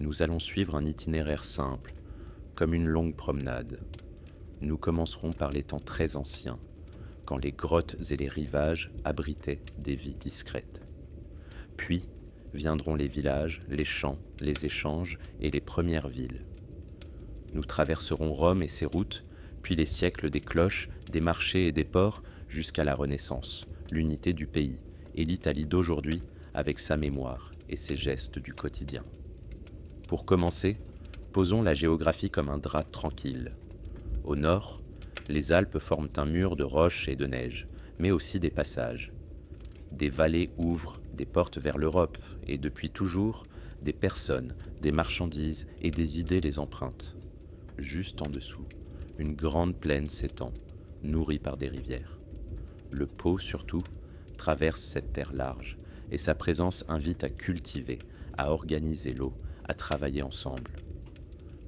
Nous allons suivre un itinéraire simple, comme une longue promenade. Nous commencerons par les temps très anciens, quand les grottes et les rivages abritaient des vies discrètes. Puis viendront les villages, les champs, les échanges et les premières villes. Nous traverserons Rome et ses routes, puis les siècles des cloches, des marchés et des ports, jusqu'à la Renaissance, l'unité du pays, et l'Italie d'aujourd'hui avec sa mémoire et ses gestes du quotidien. Pour commencer, posons la géographie comme un drap tranquille. Au nord, les Alpes forment un mur de roches et de neige, mais aussi des passages. Des vallées ouvrent des portes vers l'Europe, et depuis toujours, des personnes, des marchandises et des idées les empruntent. Juste en dessous, une grande plaine s'étend, nourrie par des rivières. Le Pô, surtout, traverse cette terre large, et sa présence invite à cultiver, à organiser l'eau, à travailler ensemble.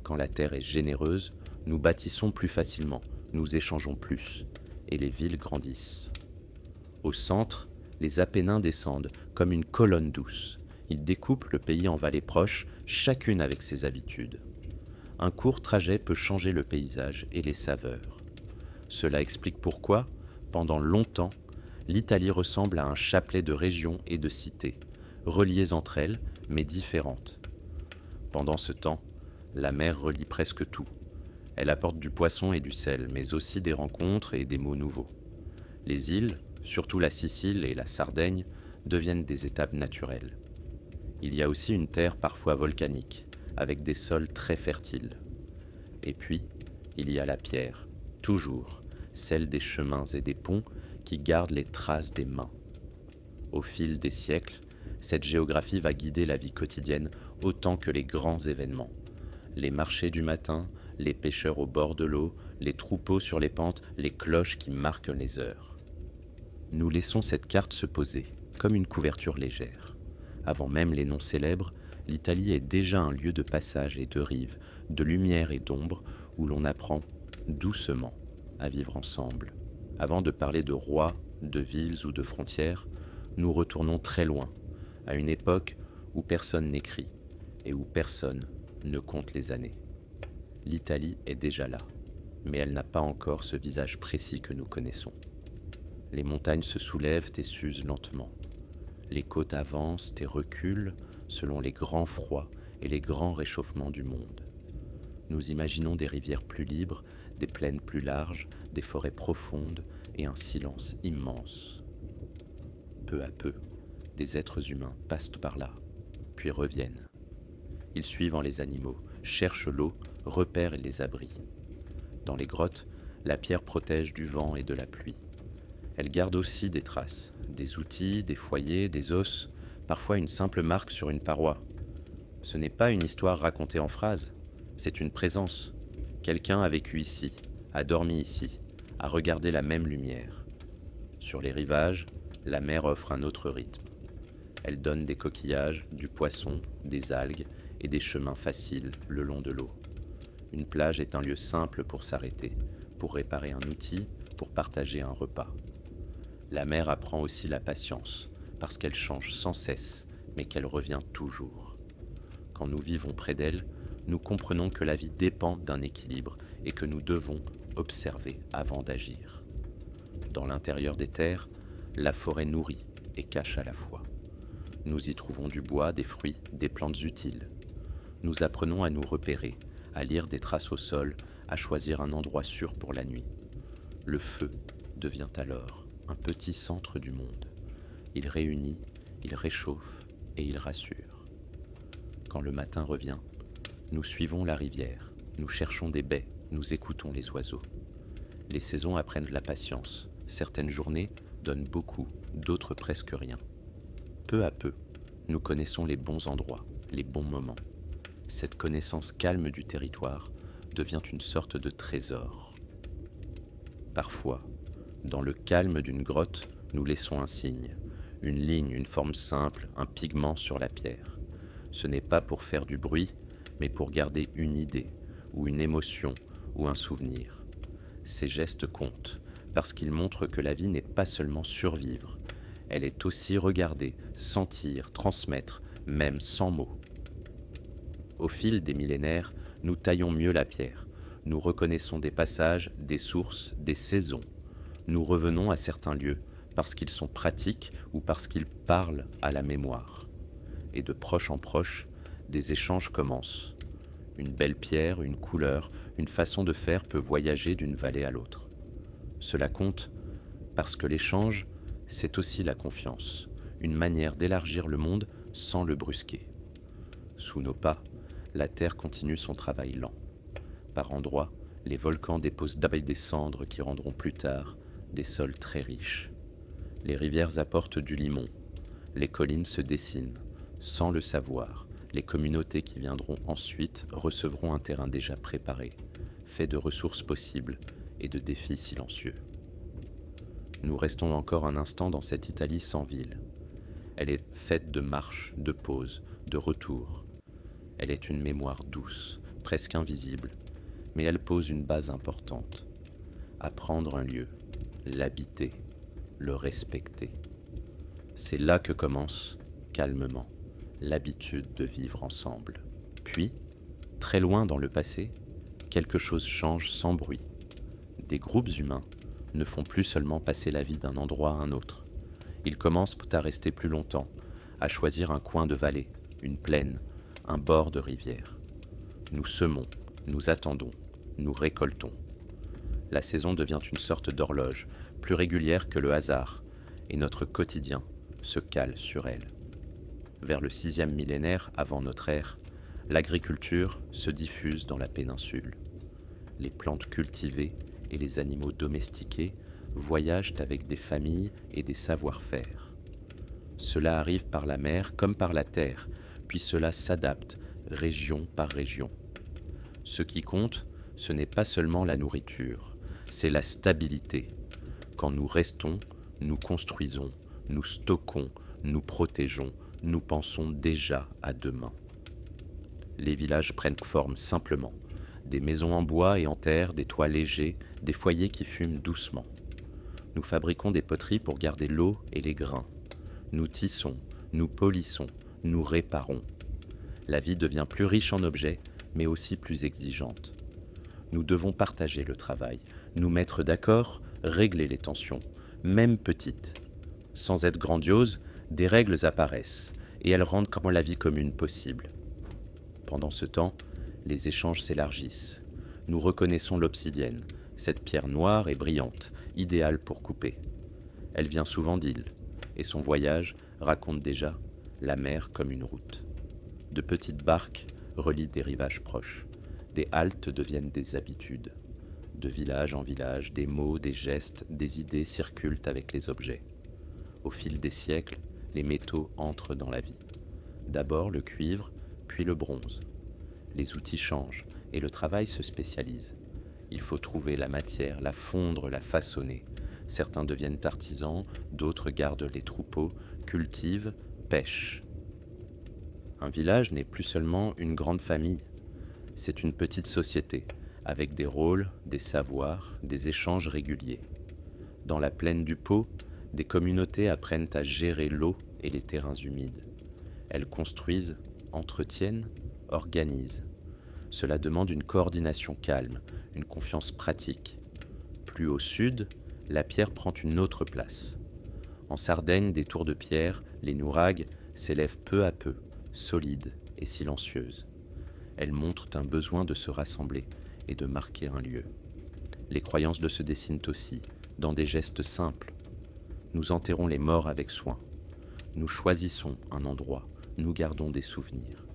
Quand la terre est généreuse, nous bâtissons plus facilement, nous échangeons plus, et les villes grandissent. Au centre, les Apennins descendent comme une colonne douce. Ils découpent le pays en vallées proches, chacune avec ses habitudes. Un court trajet peut changer le paysage et les saveurs. Cela explique pourquoi, pendant longtemps, l'Italie ressemble à un chapelet de régions et de cités, reliées entre elles, mais différentes. Pendant ce temps, la mer relie presque tout. Elle apporte du poisson et du sel, mais aussi des rencontres et des mots nouveaux. Les îles, surtout la Sicile et la Sardaigne, deviennent des étapes naturelles. Il y a aussi une terre parfois volcanique, avec des sols très fertiles. Et puis, il y a la pierre, toujours, celle des chemins et des ponts qui gardent les traces des mains. Au fil des siècles, cette géographie va guider la vie quotidienne autant que les grands événements. Les marchés du matin, les pêcheurs au bord de l'eau, les troupeaux sur les pentes, les cloches qui marquent les heures. Nous laissons cette carte se poser, comme une couverture légère. Avant même les noms célèbres, l'Italie est déjà un lieu de passage et de rive, de lumière et d'ombre, où l'on apprend doucement à vivre ensemble. Avant de parler de rois, de villes ou de frontières, nous retournons très loin, à une époque où personne n'écrit et où personne ne compte les années. L'Italie est déjà là, mais elle n'a pas encore ce visage précis que nous connaissons. Les montagnes se soulèvent et s'usent lentement. Les côtes avancent et reculent selon les grands froids et les grands réchauffements du monde. Nous imaginons des rivières plus libres, des plaines plus larges, des forêts profondes et un silence immense. Peu à peu, des êtres humains passent par là, puis reviennent. Ils suivent les animaux, cherchent l'eau, repèrent les abris. Dans les grottes, la pierre protège du vent et de la pluie. Elle garde aussi des traces, des outils, des foyers, des os, parfois une simple marque sur une paroi. Ce n'est pas une histoire racontée en phrases, c'est une présence. Quelqu'un a vécu ici, a dormi ici, a regardé la même lumière. Sur les rivages, la mer offre un autre rythme. Elle donne des coquillages, du poisson, des algues et des chemins faciles le long de l'eau. Une plage est un lieu simple pour s'arrêter, pour réparer un outil, pour partager un repas. La mer apprend aussi la patience, parce qu'elle change sans cesse, mais qu'elle revient toujours. Quand nous vivons près d'elle, nous comprenons que la vie dépend d'un équilibre et que nous devons observer avant d'agir. Dans l'intérieur des terres, la forêt nourrit et cache à la fois. Nous y trouvons du bois, des fruits, des plantes utiles. Nous apprenons à nous repérer, à lire des traces au sol, à choisir un endroit sûr pour la nuit. Le feu devient alors un petit centre du monde. Il réunit, il réchauffe et il rassure. Quand le matin revient, nous suivons la rivière, nous cherchons des baies, nous écoutons les oiseaux. Les saisons apprennent la patience. Certaines journées donnent beaucoup, d'autres presque rien. Peu à peu, nous connaissons les bons endroits, les bons moments. Cette connaissance calme du territoire devient une sorte de trésor. Parfois, dans le calme d'une grotte, nous laissons un signe, une ligne, une forme simple, un pigment sur la pierre. Ce n'est pas pour faire du bruit, mais pour garder une idée, ou une émotion, ou un souvenir. Ces gestes comptent, parce qu'ils montrent que la vie n'est pas seulement survivre, elle est aussi regarder, sentir, transmettre, même sans mots. Au fil des millénaires, nous taillons mieux la pierre. Nous reconnaissons des passages, des sources, des saisons. Nous revenons à certains lieux parce qu'ils sont pratiques ou parce qu'ils parlent à la mémoire. Et de proche en proche, des échanges commencent. Une belle pierre, une couleur, une façon de faire peut voyager d'une vallée à l'autre. Cela compte parce que l'échange, c'est aussi la confiance, une manière d'élargir le monde sans le brusquer. Sous nos pas, la terre continue son travail lent. Par endroits, les volcans déposent des cendres qui rendront plus tard des sols très riches. Les rivières apportent du limon. Les collines se dessinent. Sans le savoir, les communautés qui viendront ensuite recevront un terrain déjà préparé, fait de ressources possibles et de défis silencieux. Nous restons encore un instant dans cette Italie sans ville. Elle est faite de marches, de pauses, de retours. Elle est une mémoire douce, presque invisible, mais elle pose une base importante. Apprendre un lieu, l'habiter, le respecter. C'est là que commence, calmement, l'habitude de vivre ensemble. Puis, très loin dans le passé, quelque chose change sans bruit. Des groupes humains ne font plus seulement passer la vie d'un endroit à un autre. Ils commencent à rester plus longtemps, à choisir un coin de vallée, une plaine, un bord de rivière. Nous semons, nous attendons, nous récoltons. La saison devient une sorte d'horloge, plus régulière que le hasard, et notre quotidien se cale sur elle. Vers le 6e millénaire avant notre ère, l'agriculture se diffuse dans la péninsule. Les plantes cultivées et les animaux domestiqués voyagent avec des familles et des savoir-faire. Cela arrive par la mer comme par la terre, puis cela s'adapte région par région. Ce qui compte, ce n'est pas seulement la nourriture, c'est la stabilité. Quand nous restons, nous construisons, nous stockons, nous protégeons, nous pensons déjà à demain. Les villages prennent forme simplement. Des maisons en bois et en terre, des toits légers, des foyers qui fument doucement. Nous fabriquons des poteries pour garder l'eau et les grains. Nous tissons, nous polissons, nous réparons. La vie devient plus riche en objets, mais aussi plus exigeante. Nous devons partager le travail, nous mettre d'accord, régler les tensions, même petites. Sans être grandiose, des règles apparaissent, et elles rendent comme la vie commune possible. Pendant ce temps, les échanges s'élargissent. Nous reconnaissons l'obsidienne, cette pierre noire et brillante, idéale pour couper. Elle vient souvent d'îles, et son voyage raconte déjà la mer comme une route. De petites barques relient des rivages proches. Des haltes deviennent des habitudes. De village en village, des mots, des gestes, des idées circulent avec les objets. Au fil des siècles, les métaux entrent dans la vie. D'abord le cuivre, puis le bronze. Les outils changent et le travail se spécialise. Il faut trouver la matière, la fondre, la façonner. Certains deviennent artisans, d'autres gardent les troupeaux, cultivent, pêchent. Un village n'est plus seulement une grande famille, c'est une petite société, avec des rôles, des savoirs, des échanges réguliers. Dans la plaine du Pô, des communautés apprennent à gérer l'eau et les terrains humides. Elles construisent, entretiennent, organisent. Cela demande une coordination calme, une confiance pratique. Plus au sud, la pierre prend une autre place. En Sardaigne, des tours de pierre, les nouragues, s'élèvent peu à peu, solides et silencieuses. Elles montrent un besoin de se rassembler et de marquer un lieu. Les croyances se dessinent aussi, dans des gestes simples. Nous enterrons les morts avec soin. Nous choisissons un endroit, nous gardons des souvenirs.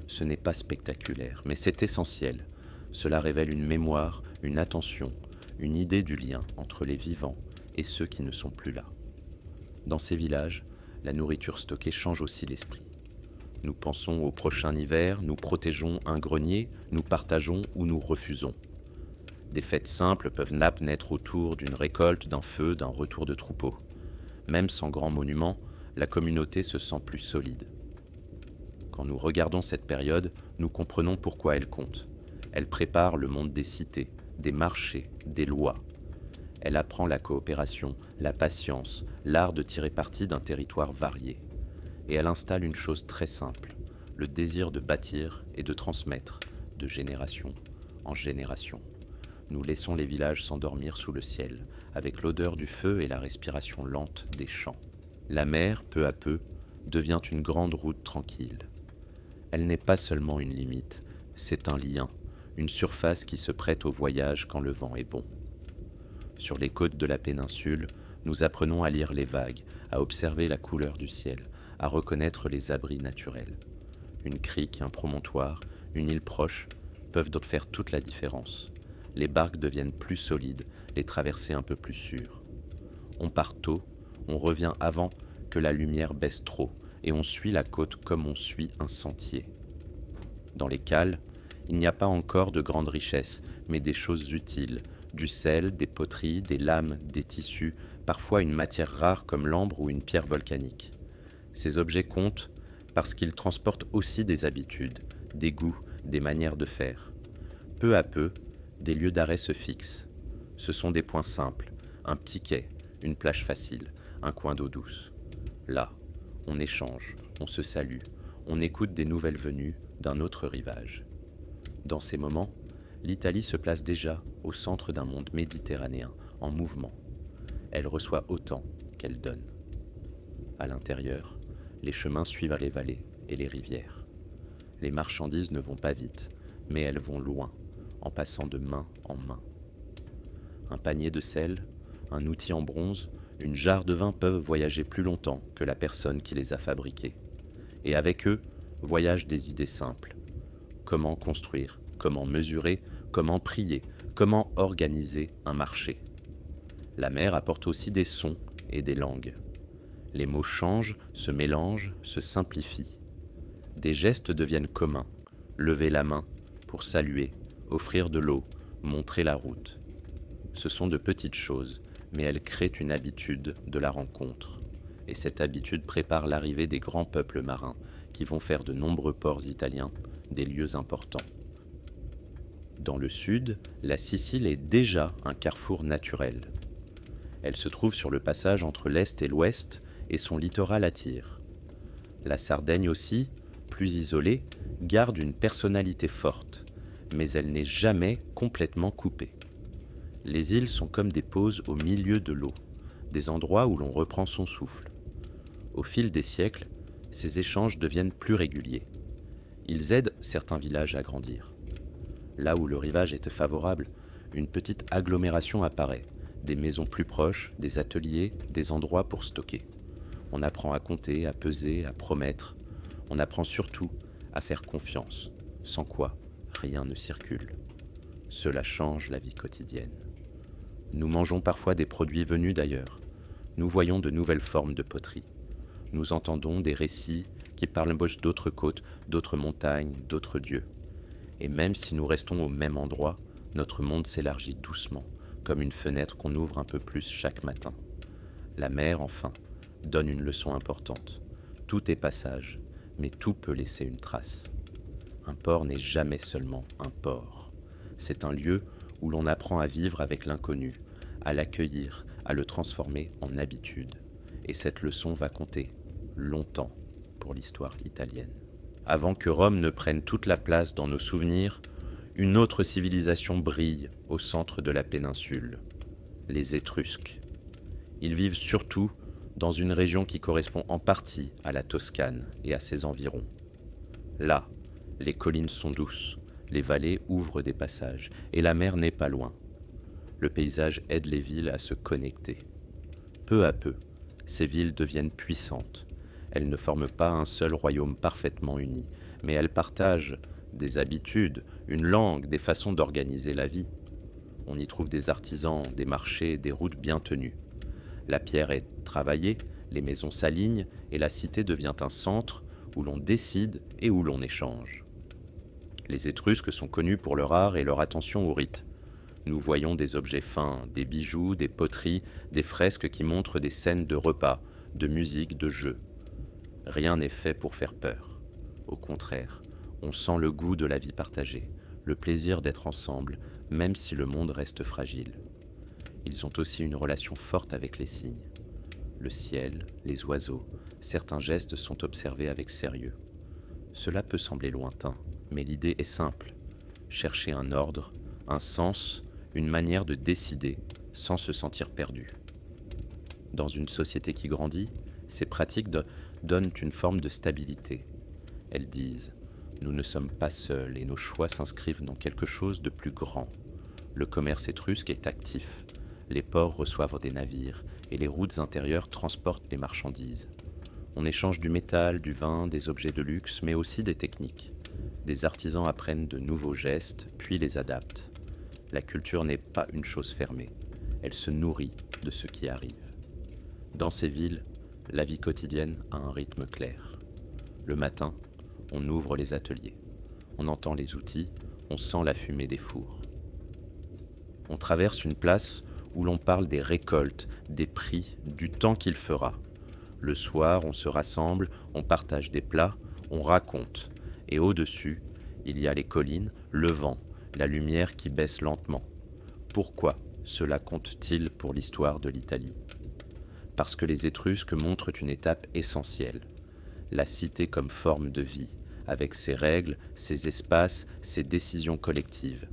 Ce n'est pas spectaculaire, mais c'est essentiel. Cela révèle une mémoire, une attention, une idée du lien entre les vivants et ceux qui ne sont plus là. Dans ces villages, la nourriture stockée change aussi l'esprit. Nous pensons au prochain hiver, nous protégeons un grenier, nous partageons ou nous refusons. Des fêtes simples peuvent naître autour d'une récolte, d'un feu, d'un retour de troupeau. Même sans grand monument, la communauté se sent plus solide. Quand nous regardons cette période, nous comprenons pourquoi elle compte. Elle prépare le monde des cités, des marchés, des lois. Elle apprend la coopération, la patience, l'art de tirer parti d'un territoire varié. Et elle installe une chose très simple. le désir de bâtir et de transmettre de génération en génération. Nous laissons les villages s'endormir sous le ciel, avec l'odeur du feu et la respiration lente des champs. La mer, peu à peu, devient une grande route tranquille. Elle n'est pas seulement une limite, c'est un lien, une surface qui se prête au voyage quand le vent est bon. Sur les côtes de la péninsule, nous apprenons à lire les vagues, à observer la couleur du ciel, à reconnaître les abris naturels. Une crique, un promontoire, une île proche peuvent donc faire toute la différence. Les barques deviennent plus solides, les traversées un peu plus sûres. On part tôt, on revient avant que la lumière baisse trop, et on suit la côte comme on suit un sentier. Dans les cales, il n'y a pas encore de grandes richesses, mais des choses utiles, du sel, des poteries, des lames, des tissus, parfois une matière rare comme l'ambre ou une pierre volcanique. Ces objets comptent parce qu'ils transportent aussi des habitudes, des goûts, des manières de faire. Peu à peu, des lieux d'arrêt se fixent. Ce sont des points simples, un petit quai, une plage facile, un coin d'eau douce. Là, on échange, on se salue, on écoute des nouvelles venues d'un autre rivage. Dans ces moments, l'Italie se place déjà au centre d'un monde méditerranéen en mouvement. Elle reçoit autant qu'elle donne. À l'intérieur, les chemins suivent les vallées et les rivières. Les marchandises ne vont pas vite, mais elles vont loin, en passant de main en main. Un panier de sel, un outil en bronze, une jarre de vin peuvent voyager plus longtemps que la personne qui les a fabriqués. Et avec eux, voyagent des idées simples. Comment construire, comment mesurer, comment prier, comment organiser un marché. La mer apporte aussi des sons et des langues. Les mots changent, se mélangent, se simplifient. Des gestes deviennent communs. Lever la main pour saluer, offrir de l'eau, montrer la route. Ce sont de petites choses, mais elles créent une habitude de la rencontre. Et cette habitude prépare l'arrivée des grands peuples marins qui vont faire de nombreux ports italiens des lieux importants. Dans le sud, la Sicile est déjà un carrefour naturel. Elle se trouve sur le passage entre l'est et l'ouest et son littoral attire. La Sardaigne aussi, plus isolée, garde une personnalité forte, mais elle n'est jamais complètement coupée. Les îles sont comme des pauses au milieu de l'eau, des endroits où l'on reprend son souffle. Au fil des siècles, ces échanges deviennent plus réguliers. Ils aident certains villages à grandir. Là où le rivage était favorable, une petite agglomération apparaît, des maisons plus proches, des ateliers, des endroits pour stocker. On apprend à compter, à peser, à promettre. On apprend surtout à faire confiance, sans quoi rien ne circule. Cela change la vie quotidienne. Nous mangeons parfois des produits venus d'ailleurs. Nous voyons de nouvelles formes de poterie. Nous entendons des récits qui parlent d'autres côtes, d'autres montagnes, d'autres dieux. Et même si nous restons au même endroit, notre monde s'élargit doucement, comme une fenêtre qu'on ouvre un peu plus chaque matin. La mer, enfin, donne une leçon importante. Tout est passage, mais tout peut laisser une trace. Un port n'est jamais seulement un port. C'est un lieu où l'on apprend à vivre avec l'inconnu, à l'accueillir, à le transformer en habitude. Et cette leçon va compter longtemps pour l'histoire italienne. Avant que Rome ne prenne toute la place dans nos souvenirs, une autre civilisation brille au centre de la péninsule, les Étrusques. Ils vivent surtout dans une région qui correspond en partie à la Toscane et à ses environs. Là, les collines sont douces, les vallées ouvrent des passages, et la mer n'est pas loin. Le paysage aide les villes à se connecter. Peu à peu, ces villes deviennent puissantes. Elles ne forment pas un seul royaume parfaitement uni, mais elles partagent des habitudes, une langue, des façons d'organiser la vie. On y trouve des artisans, des marchés, des routes bien tenues. La pierre est travaillée, les maisons s'alignent et la cité devient un centre où l'on décide et où l'on échange. Les Étrusques sont connus pour leur art et leur attention aux rites. Nous voyons des objets fins, des bijoux, des poteries, des fresques qui montrent des scènes de repas, de musique, de jeux. Rien n'est fait pour faire peur. Au contraire, on sent le goût de la vie partagée, le plaisir d'être ensemble, même si le monde reste fragile. Ils ont aussi une relation forte avec les signes. Le ciel, les oiseaux, certains gestes sont observés avec sérieux. Cela peut sembler lointain, mais l'idée est simple. Chercher un ordre, un sens, une manière de décider sans se sentir perdu. Dans une société qui grandit, ces pratiques donnent une forme de stabilité. Elles disent « Nous ne sommes pas seuls et nos choix s'inscrivent dans quelque chose de plus grand. Le commerce étrusque est actif, les ports reçoivent des navires et les routes intérieures transportent les marchandises. On échange du métal, du vin, des objets de luxe, mais aussi des techniques. Des artisans apprennent de nouveaux gestes, puis les adaptent. La culture n'est pas une chose fermée, elle se nourrit de ce qui arrive. Dans ces villes, la vie quotidienne a un rythme clair. Le matin, on ouvre les ateliers, on entend les outils, on sent la fumée des fours. On traverse une place où l'on parle des récoltes, des prix, du temps qu'il fera. Le soir, on se rassemble, on partage des plats, on raconte. Et au-dessus, il y a les collines, le vent, la lumière qui baisse lentement. Pourquoi cela compte-t-il pour l'histoire de l'Italie ? Parce que les Étrusques montrent une étape essentielle. La cité comme forme de vie, avec ses règles, ses espaces, ses décisions collectives.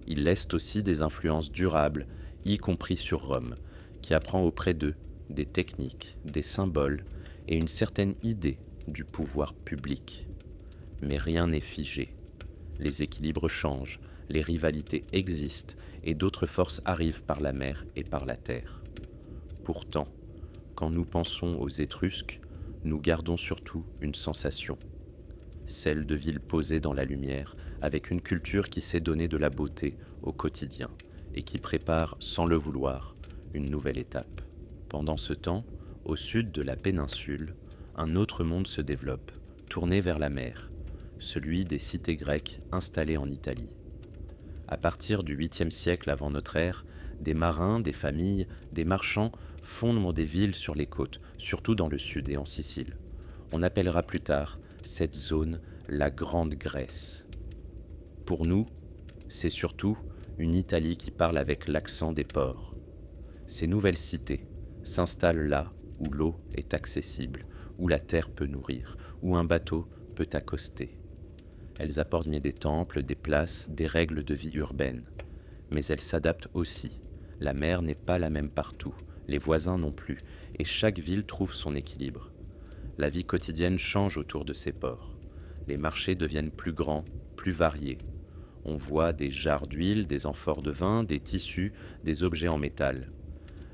Ils laissent aussi des influences durables, y compris sur Rome, qui apprend auprès d'eux des techniques, des symboles et une certaine idée du pouvoir public. Mais rien n'est figé. Les équilibres changent, les rivalités existent et d'autres forces arrivent par la mer et par la terre. Pourtant, quand nous pensons aux Étrusques, nous gardons surtout une sensation, celle de villes posées dans la lumière, avec une culture qui sait donner de la beauté au quotidien et qui prépare, sans le vouloir, une nouvelle étape. Pendant ce temps, au sud de la péninsule, un autre monde se développe, tourné vers la mer, celui des cités grecques installées en Italie. À partir du 8e siècle avant notre ère, des marins, des familles, des marchands fondent des villes sur les côtes, surtout dans le sud et en Sicile. On appellera plus tard cette zone la Grande Grèce. Pour nous, c'est surtout une Italie qui parle avec l'accent des ports. Ces nouvelles cités s'installent là où l'eau est accessible, où la terre peut nourrir, où un bateau peut accoster. Elles apportent des temples, des places, des règles de vie urbaine. Mais elles s'adaptent aussi. La mer n'est pas la même partout, les voisins non plus, et chaque ville trouve son équilibre. La vie quotidienne change autour de ces ports. Les marchés deviennent plus grands, plus variés. On voit des jarres d'huile, des amphores de vin, des tissus, des objets en métal.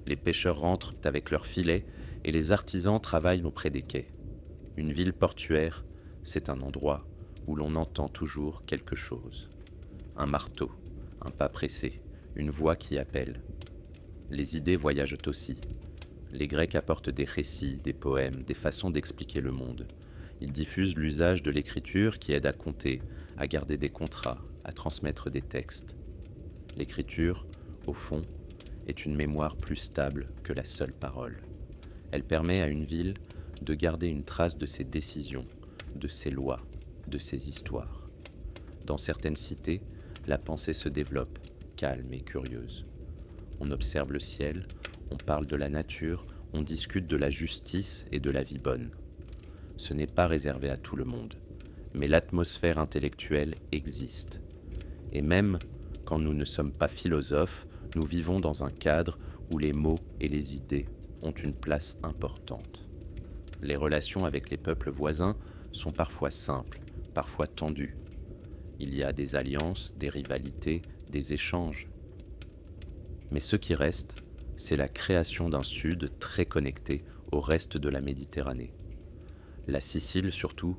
Les pêcheurs rentrent avec leurs filets et les artisans travaillent auprès des quais. Une ville portuaire, c'est un endroit où l'on entend toujours quelque chose. Un marteau, un pas pressé, une voix qui appelle. Les idées voyagent aussi. Les Grecs apportent des récits, des poèmes, des façons d'expliquer le monde. Ils diffusent l'usage de l'écriture qui aide à compter, à garder des contrats, à transmettre des textes. L'écriture, au fond, est une mémoire plus stable que la seule parole. Elle permet à une ville de garder une trace de ses décisions, de ses lois, de ses histoires. Dans certaines cités, la pensée se développe, calme et curieuse. On observe le ciel, on parle de la nature, on discute de la justice et de la vie bonne. Ce n'est pas réservé à tout le monde, mais l'atmosphère intellectuelle existe. Et même quand nous ne sommes pas philosophes, nous vivons dans un cadre où les mots et les idées ont une place importante. Les relations avec les peuples voisins sont parfois simples, parfois tendues. Il y a des alliances, des rivalités, des échanges. Mais ce qui reste, c'est la création d'un Sud très connecté au reste de la Méditerranée. La Sicile, surtout,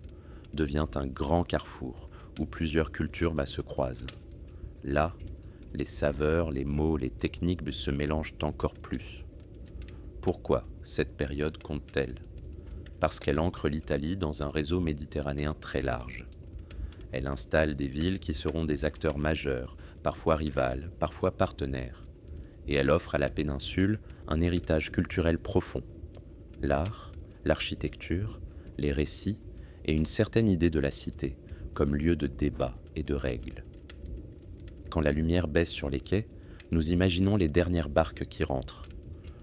devient un grand carrefour où plusieurs cultures se croisent. Là, les saveurs, les mots, les techniques se mélangent encore plus. Pourquoi cette période compte-t-elle ? Parce qu'elle ancre l'Italie dans un réseau méditerranéen très large. Elle installe des villes qui seront des acteurs majeurs, parfois rivales, parfois partenaires. Et elle offre à la péninsule un héritage culturel profond. L'art, l'architecture, les récits et une certaine idée de la cité comme lieu de débat et de règles. Quand la lumière baisse sur les quais, nous imaginons les dernières barques qui rentrent.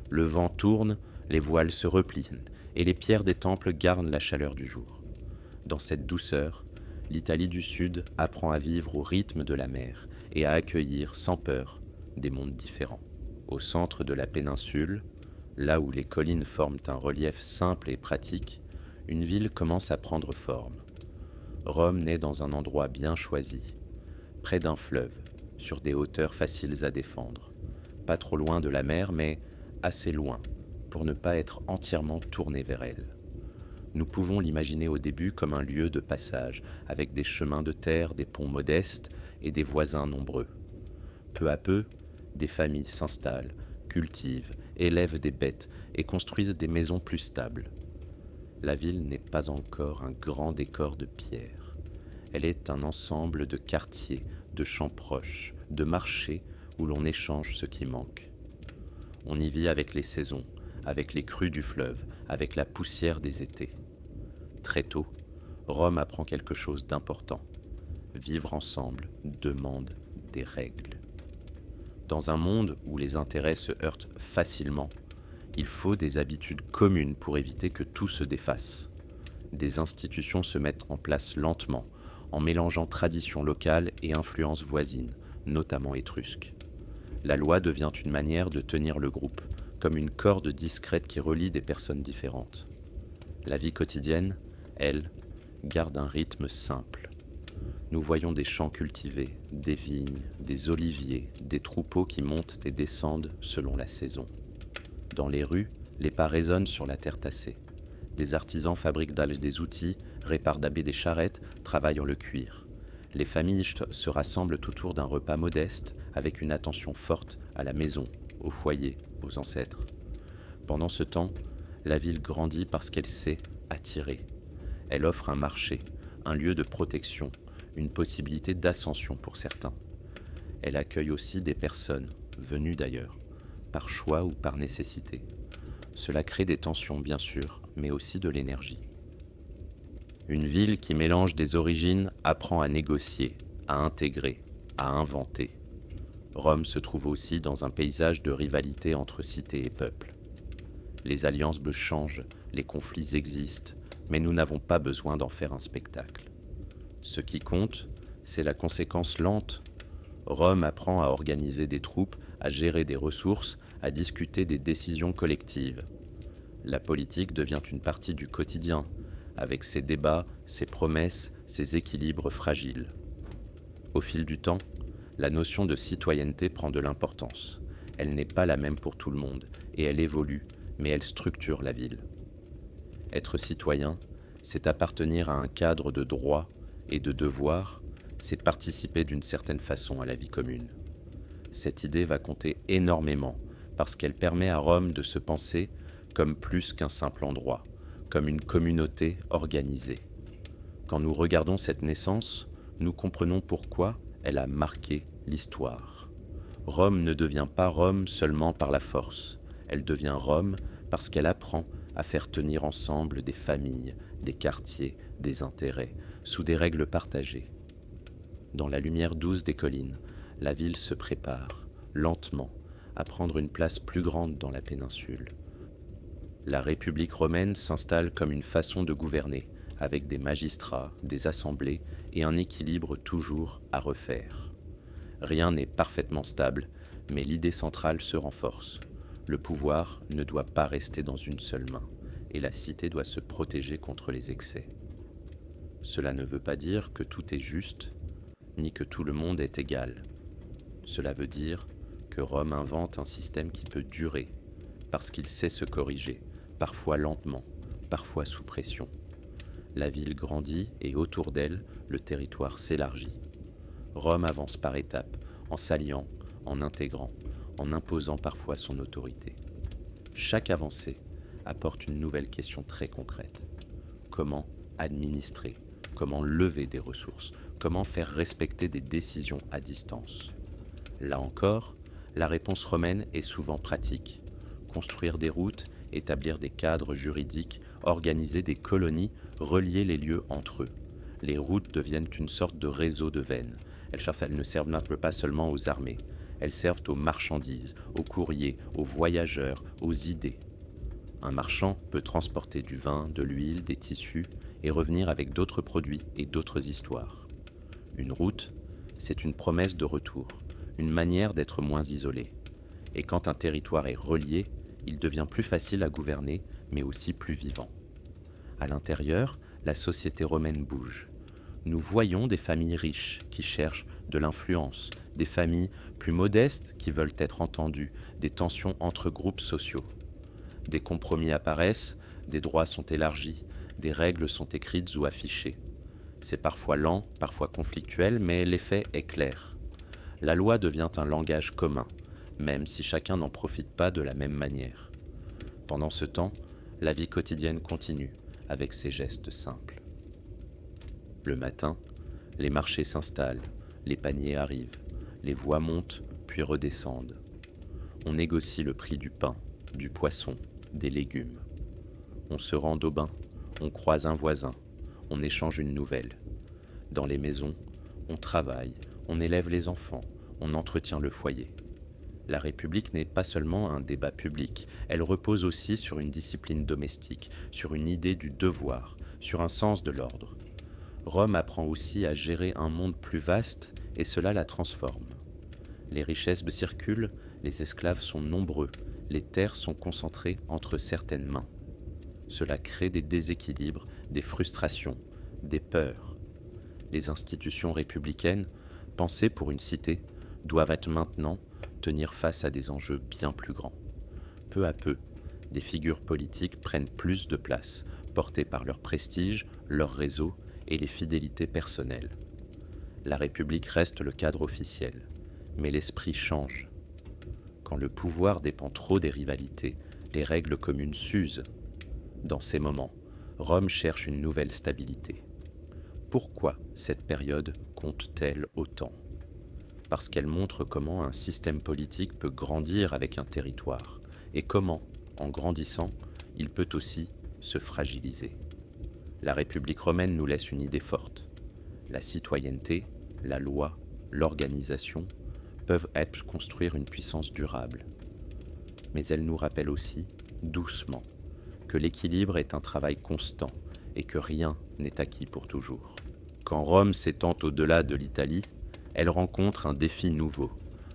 Le vent tourne, les voiles se replient et les pierres des temples gardent la chaleur du jour. Dans cette douceur, l'Italie du Sud apprend à vivre au rythme de la mer et à accueillir sans peur des mondes différents. Au centre de la péninsule, là où les collines forment un relief simple et pratique, une ville commence à prendre forme. Rome naît dans un endroit bien choisi, près d'un fleuve, sur des hauteurs faciles à défendre. Pas trop loin de la mer, mais assez loin pour ne pas être entièrement tourné vers elle. Nous pouvons l'imaginer au début comme un lieu de passage, avec des chemins de terre, des ponts modestes et des voisins nombreux. Peu à peu, des familles s'installent, cultivent, élèvent des bêtes et construisent des maisons plus stables. La ville n'est pas encore un grand décor de pierre. Elle est un ensemble de quartiers, de champs proches, de marchés où l'on échange ce qui manque. On y vit avec les saisons, avec les crues du fleuve, avec la poussière des étés. Très tôt, Rome apprend quelque chose d'important. Vivre ensemble demande des règles. Dans un monde où les intérêts se heurtent facilement, il faut des habitudes communes pour éviter que tout se défasse. Des institutions se mettent en place lentement, en mélangeant traditions locales et influences voisines, notamment étrusques. La loi devient une manière de tenir le groupe, comme une corde discrète qui relie des personnes différentes. La vie quotidienne, elle, garde un rythme simple. Nous voyons des champs cultivés, des vignes, des oliviers, des troupeaux qui montent et descendent selon la saison. Dans les rues, les pas résonnent sur la terre tassée. Des artisans fabriquent des outils, réparent des charrettes, travaillent le cuir. Les familles se rassemblent autour d'un repas modeste avec une attention forte à la maison, au foyer, aux ancêtres. Pendant ce temps, la ville grandit parce qu'elle sait attirer. Elle offre un marché, un lieu de protection, une possibilité d'ascension pour certains. Elle accueille aussi des personnes, venues d'ailleurs, par choix ou par nécessité. Cela crée des tensions bien sûr, mais aussi de l'énergie. Une ville qui mélange des origines apprend à négocier, à intégrer, à inventer. Rome se trouve aussi dans un paysage de rivalité entre cité et peuple. Les alliances changent, les conflits existent, mais nous n'avons pas besoin d'en faire un spectacle. Ce qui compte, c'est la conséquence lente. Rome apprend à organiser des troupes, à gérer des ressources, à discuter des décisions collectives. La politique devient une partie du quotidien, avec ses débats, ses promesses, ses équilibres fragiles. Au fil du temps, la notion de citoyenneté prend de l'importance. Elle n'est pas la même pour tout le monde, et elle évolue, mais elle structure la ville. Être citoyen, c'est appartenir à un cadre de droits et de devoirs, c'est participer d'une certaine façon à la vie commune. Cette idée va compter énormément, parce qu'elle permet à Rome de se penser comme plus qu'un simple endroit, comme une communauté organisée. Quand nous regardons cette naissance, nous comprenons pourquoi elle a marqué l'histoire. Rome ne devient pas Rome seulement par la force, elle devient Rome parce qu'elle apprend à faire tenir ensemble des familles, des quartiers, des intérêts, sous des règles partagées. Dans la lumière douce des collines, la ville se prépare, lentement, à prendre une place plus grande dans la péninsule. La République romaine s'installe comme une façon de gouverner, avec des magistrats, des assemblées et un équilibre toujours à refaire. Rien n'est parfaitement stable, mais l'idée centrale se renforce. Le pouvoir ne doit pas rester dans une seule main, et la cité doit se protéger contre les excès. Cela ne veut pas dire que tout est juste, ni que tout le monde est égal. Cela veut dire que Rome invente un système qui peut durer, parce qu'il sait se corriger, parfois lentement, parfois sous pression. La ville grandit et autour d'elle, le territoire s'élargit. Rome avance par étapes, en s'alliant, en intégrant, en imposant parfois son autorité. Chaque avancée apporte une nouvelle question très concrète. Comment administrer? Comment lever des ressources? Comment faire respecter des décisions à distance? Là encore, la réponse romaine est souvent pratique. Construire des routes, établir des cadres juridiques, organiser des colonies, relier les lieux entre eux. Les routes deviennent une sorte de réseau de veines. Elles ne servent pas seulement aux armées, elles servent aux marchandises, aux courriers, aux voyageurs, aux idées. Un marchand peut transporter du vin, de l'huile, des tissus, et revenir avec d'autres produits et d'autres histoires. Une route, c'est une promesse de retour, une manière d'être moins isolé. Et quand un territoire est relié, il devient plus facile à gouverner, mais aussi plus vivant. À l'intérieur, la société romaine bouge. Nous voyons des familles riches qui cherchent de l'influence, des familles plus modestes qui veulent être entendues, des tensions entre groupes sociaux. Des compromis apparaissent, des droits sont élargis, des règles sont écrites ou affichées. C'est parfois lent, parfois conflictuel, mais l'effet est clair. La loi devient un langage commun, même si chacun n'en profite pas de la même manière. Pendant ce temps, la vie quotidienne continue, avec ses gestes simples. Le matin, les marchés s'installent, les paniers arrivent, les voies montent puis redescendent. On négocie le prix du pain, du poisson, des légumes. On se rend au bain, on croise un voisin, on échange une nouvelle. Dans les maisons, on travaille, on élève les enfants, on entretient le foyer. La République n'est pas seulement un débat public, elle repose aussi sur une discipline domestique, sur une idée du devoir, sur un sens de l'ordre. Rome apprend aussi à gérer un monde plus vaste et cela la transforme. Les richesses circulent, les esclaves sont nombreux, les terres sont concentrées entre certaines mains. Cela crée des déséquilibres, des frustrations, des peurs. Les institutions républicaines, pensées pour une cité, doivent être maintenant tenir face à des enjeux bien plus grands. Peu à peu, des figures politiques prennent plus de place, portées par leur prestige, leur réseau et les fidélités personnelles. La République reste le cadre officiel, mais l'esprit change. Quand le pouvoir dépend trop des rivalités, les règles communes s'usent. Dans ces moments, Rome cherche une nouvelle stabilité. Pourquoi cette période compte-t-elle autant ? Parce qu'elle montre comment un système politique peut grandir avec un territoire, et comment, en grandissant, il peut aussi se fragiliser. La République romaine nous laisse une idée forte. La citoyenneté, la loi, l'organisation peuvent construire une puissance durable. Mais elle nous rappelle aussi, doucement, que l'équilibre est un travail constant et que rien n'est acquis pour toujours. Quand Rome s'étend au-delà de l'Italie, elle rencontre un défi nouveau,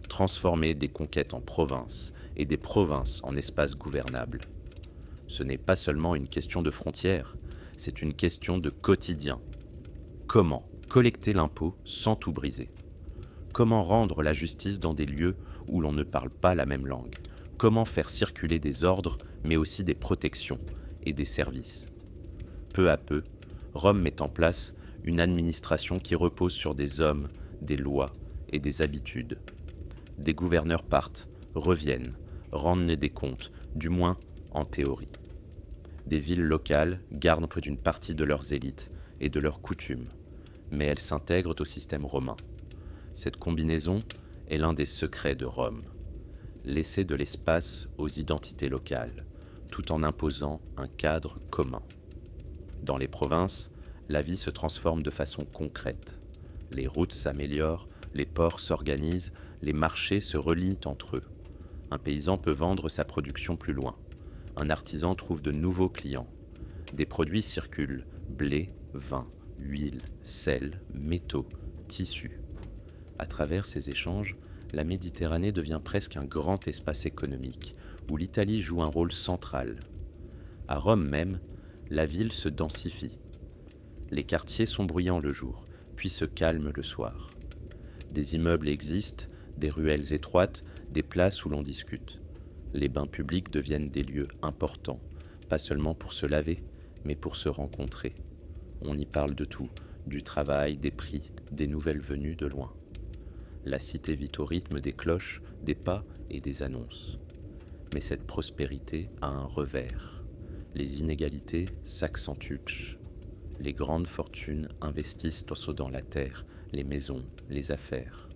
transformer des conquêtes en provinces et des provinces en espaces gouvernables. Ce n'est pas seulement une question de frontières, c'est une question de quotidien. Comment collecter l'impôt sans tout briser ? Comment rendre la justice dans des lieux où l'on ne parle pas la même langue ? Comment faire circuler des ordres, mais aussi des protections et des services ? Peu à peu, Rome met en place une administration qui repose sur des hommes, des lois et des habitudes. Des gouverneurs partent, reviennent, rendent des comptes, du moins en théorie. Des villes locales gardent près d'une partie de leurs élites et de leurs coutumes, mais elles s'intègrent au système romain. Cette combinaison est l'un des secrets de Rome. Laisser de l'espace aux identités locales, tout en imposant un cadre commun. Dans les provinces, la vie se transforme de façon concrète. Les routes s'améliorent, les ports s'organisent, les marchés se relient entre eux. Un paysan peut vendre sa production plus loin. Un artisan trouve de nouveaux clients. Des produits circulent, blé, vin, huile, sel, métaux, tissus. À travers ces échanges, la Méditerranée devient presque un grand espace économique, où l'Italie joue un rôle central. À Rome même, la ville se densifie. Les quartiers sont bruyants le jour, puis se calment le soir. Des immeubles existent, des ruelles étroites, des places où l'on discute. Les bains publics deviennent des lieux importants, pas seulement pour se laver, mais pour se rencontrer. On y parle de tout, du travail, des prix, des nouvelles venues de loin. La cité vit au rythme des cloches, des pas et des annonces. Mais cette prospérité a un revers. Les inégalités s'accentuent. Les grandes fortunes investissent dans la terre, les maisons, les affaires.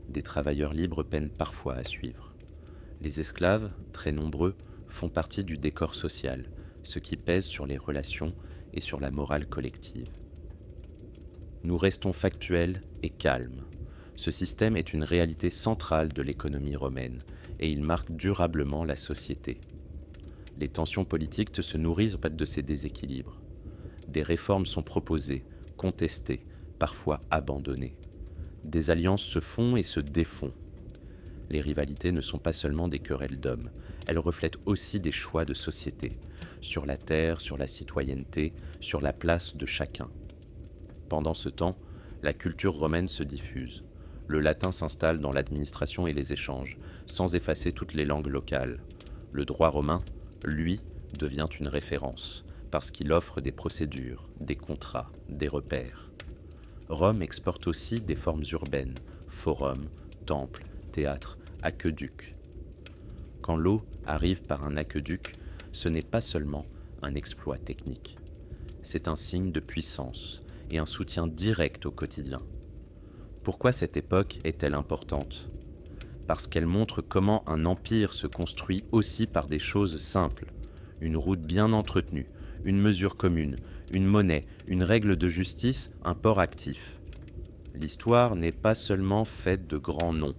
Des travailleurs libres peinent parfois à suivre. Les esclaves, très nombreux, font partie du décor social, ce qui pèse sur les relations et sur la morale collective. Nous restons factuels et calmes. Ce système est une réalité centrale de l'économie romaine et il marque durablement la société. Les tensions politiques se nourrissent de ces déséquilibres. Des réformes sont proposées, contestées, parfois abandonnées. Des alliances se font et se défont. Les rivalités ne sont pas seulement des querelles d'hommes, elles reflètent aussi des choix de société, sur la terre, sur la citoyenneté, sur la place de chacun. Pendant ce temps, la culture romaine se diffuse. Le latin s'installe dans l'administration et les échanges, sans effacer toutes les langues locales. Le droit romain, lui, devient une référence, parce qu'il offre des procédures, des contrats, des repères. Rome exporte aussi des formes urbaines, forums, temples, théâtres, aqueducs. Quand l'eau arrive par un aqueduc, ce n'est pas seulement un exploit technique. C'est un signe de puissance et un soutien direct au quotidien. Pourquoi cette époque est-elle importante ? Parce qu'elle montre comment un empire se construit aussi par des choses simples. Une route bien entretenue, une mesure commune, une monnaie, une règle de justice, un port actif. L'histoire n'est pas seulement faite de grands noms,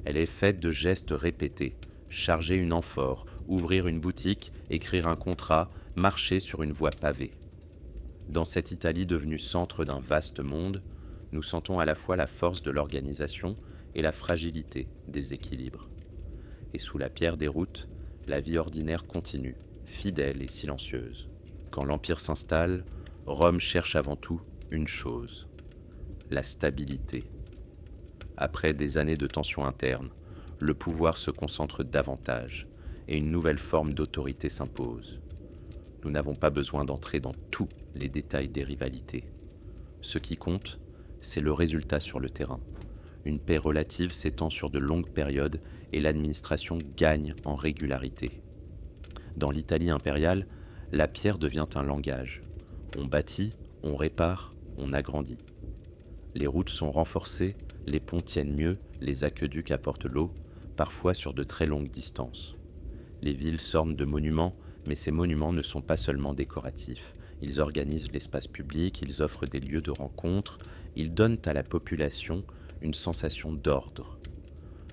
elle est faite de gestes répétés. Charger une amphore, ouvrir une boutique, écrire un contrat, marcher sur une voie pavée. Dans cette Italie devenue centre d'un vaste monde, nous sentons à la fois la force de l'organisation et la fragilité des équilibres. Et sous la pierre des routes, la vie ordinaire continue, fidèle et silencieuse. Quand l'Empire s'installe, Rome cherche avant tout une chose, la stabilité. Après des années de tensions internes, le pouvoir se concentre davantage et une nouvelle forme d'autorité s'impose. Nous n'avons pas besoin d'entrer dans tous les détails des rivalités. Ce qui compte, c'est le résultat sur le terrain. Une paix relative s'étend sur de longues périodes et l'administration gagne en régularité. Dans l'Italie impériale, la pierre devient un langage. On bâtit, on répare, on agrandit. Les routes sont renforcées, les ponts tiennent mieux, les aqueducs apportent l'eau, parfois sur de très longues distances. Les villes s'ornent de monuments, mais ces monuments ne sont pas seulement décoratifs. Ils organisent l'espace public, ils offrent des lieux de rencontre, ils donnent à la population une sensation d'ordre.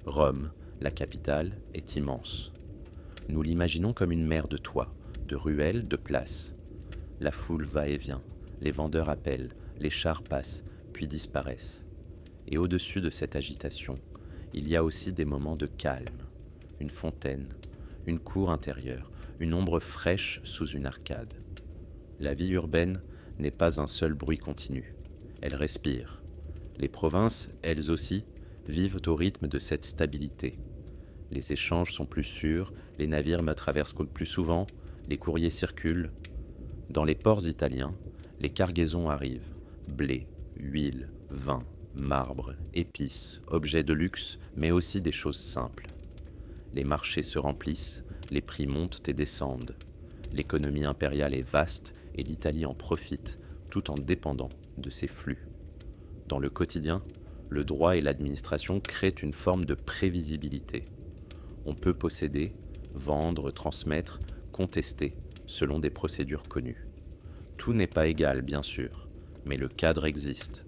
Rome, la capitale, est immense. Nous l'imaginons comme une mer de toits, de ruelles, de places. La foule va et vient, les vendeurs appellent, les chars passent, puis disparaissent. Et au-dessus de cette agitation, il y a aussi des moments de calme, une fontaine, une cour intérieure, une ombre fraîche sous une arcade. La vie urbaine n'est pas un seul bruit continu, elle respire. Les provinces, elles aussi, vivent au rythme de cette stabilité. Les échanges sont plus sûrs, les navires me traversent plus souvent, les courriers circulent. Dans les ports italiens, les cargaisons arrivent, blé, huile, vin, marbre, épices, objets de luxe, mais aussi des choses simples. Les marchés se remplissent, les prix montent et descendent. L'économie impériale est vaste et l'Italie en profite, tout en dépendant de ces flux. Dans le quotidien, le droit et l'administration créent une forme de prévisibilité. On peut posséder, vendre, transmettre, contester, selon des procédures connues. Tout n'est pas égal, bien sûr, mais le cadre existe.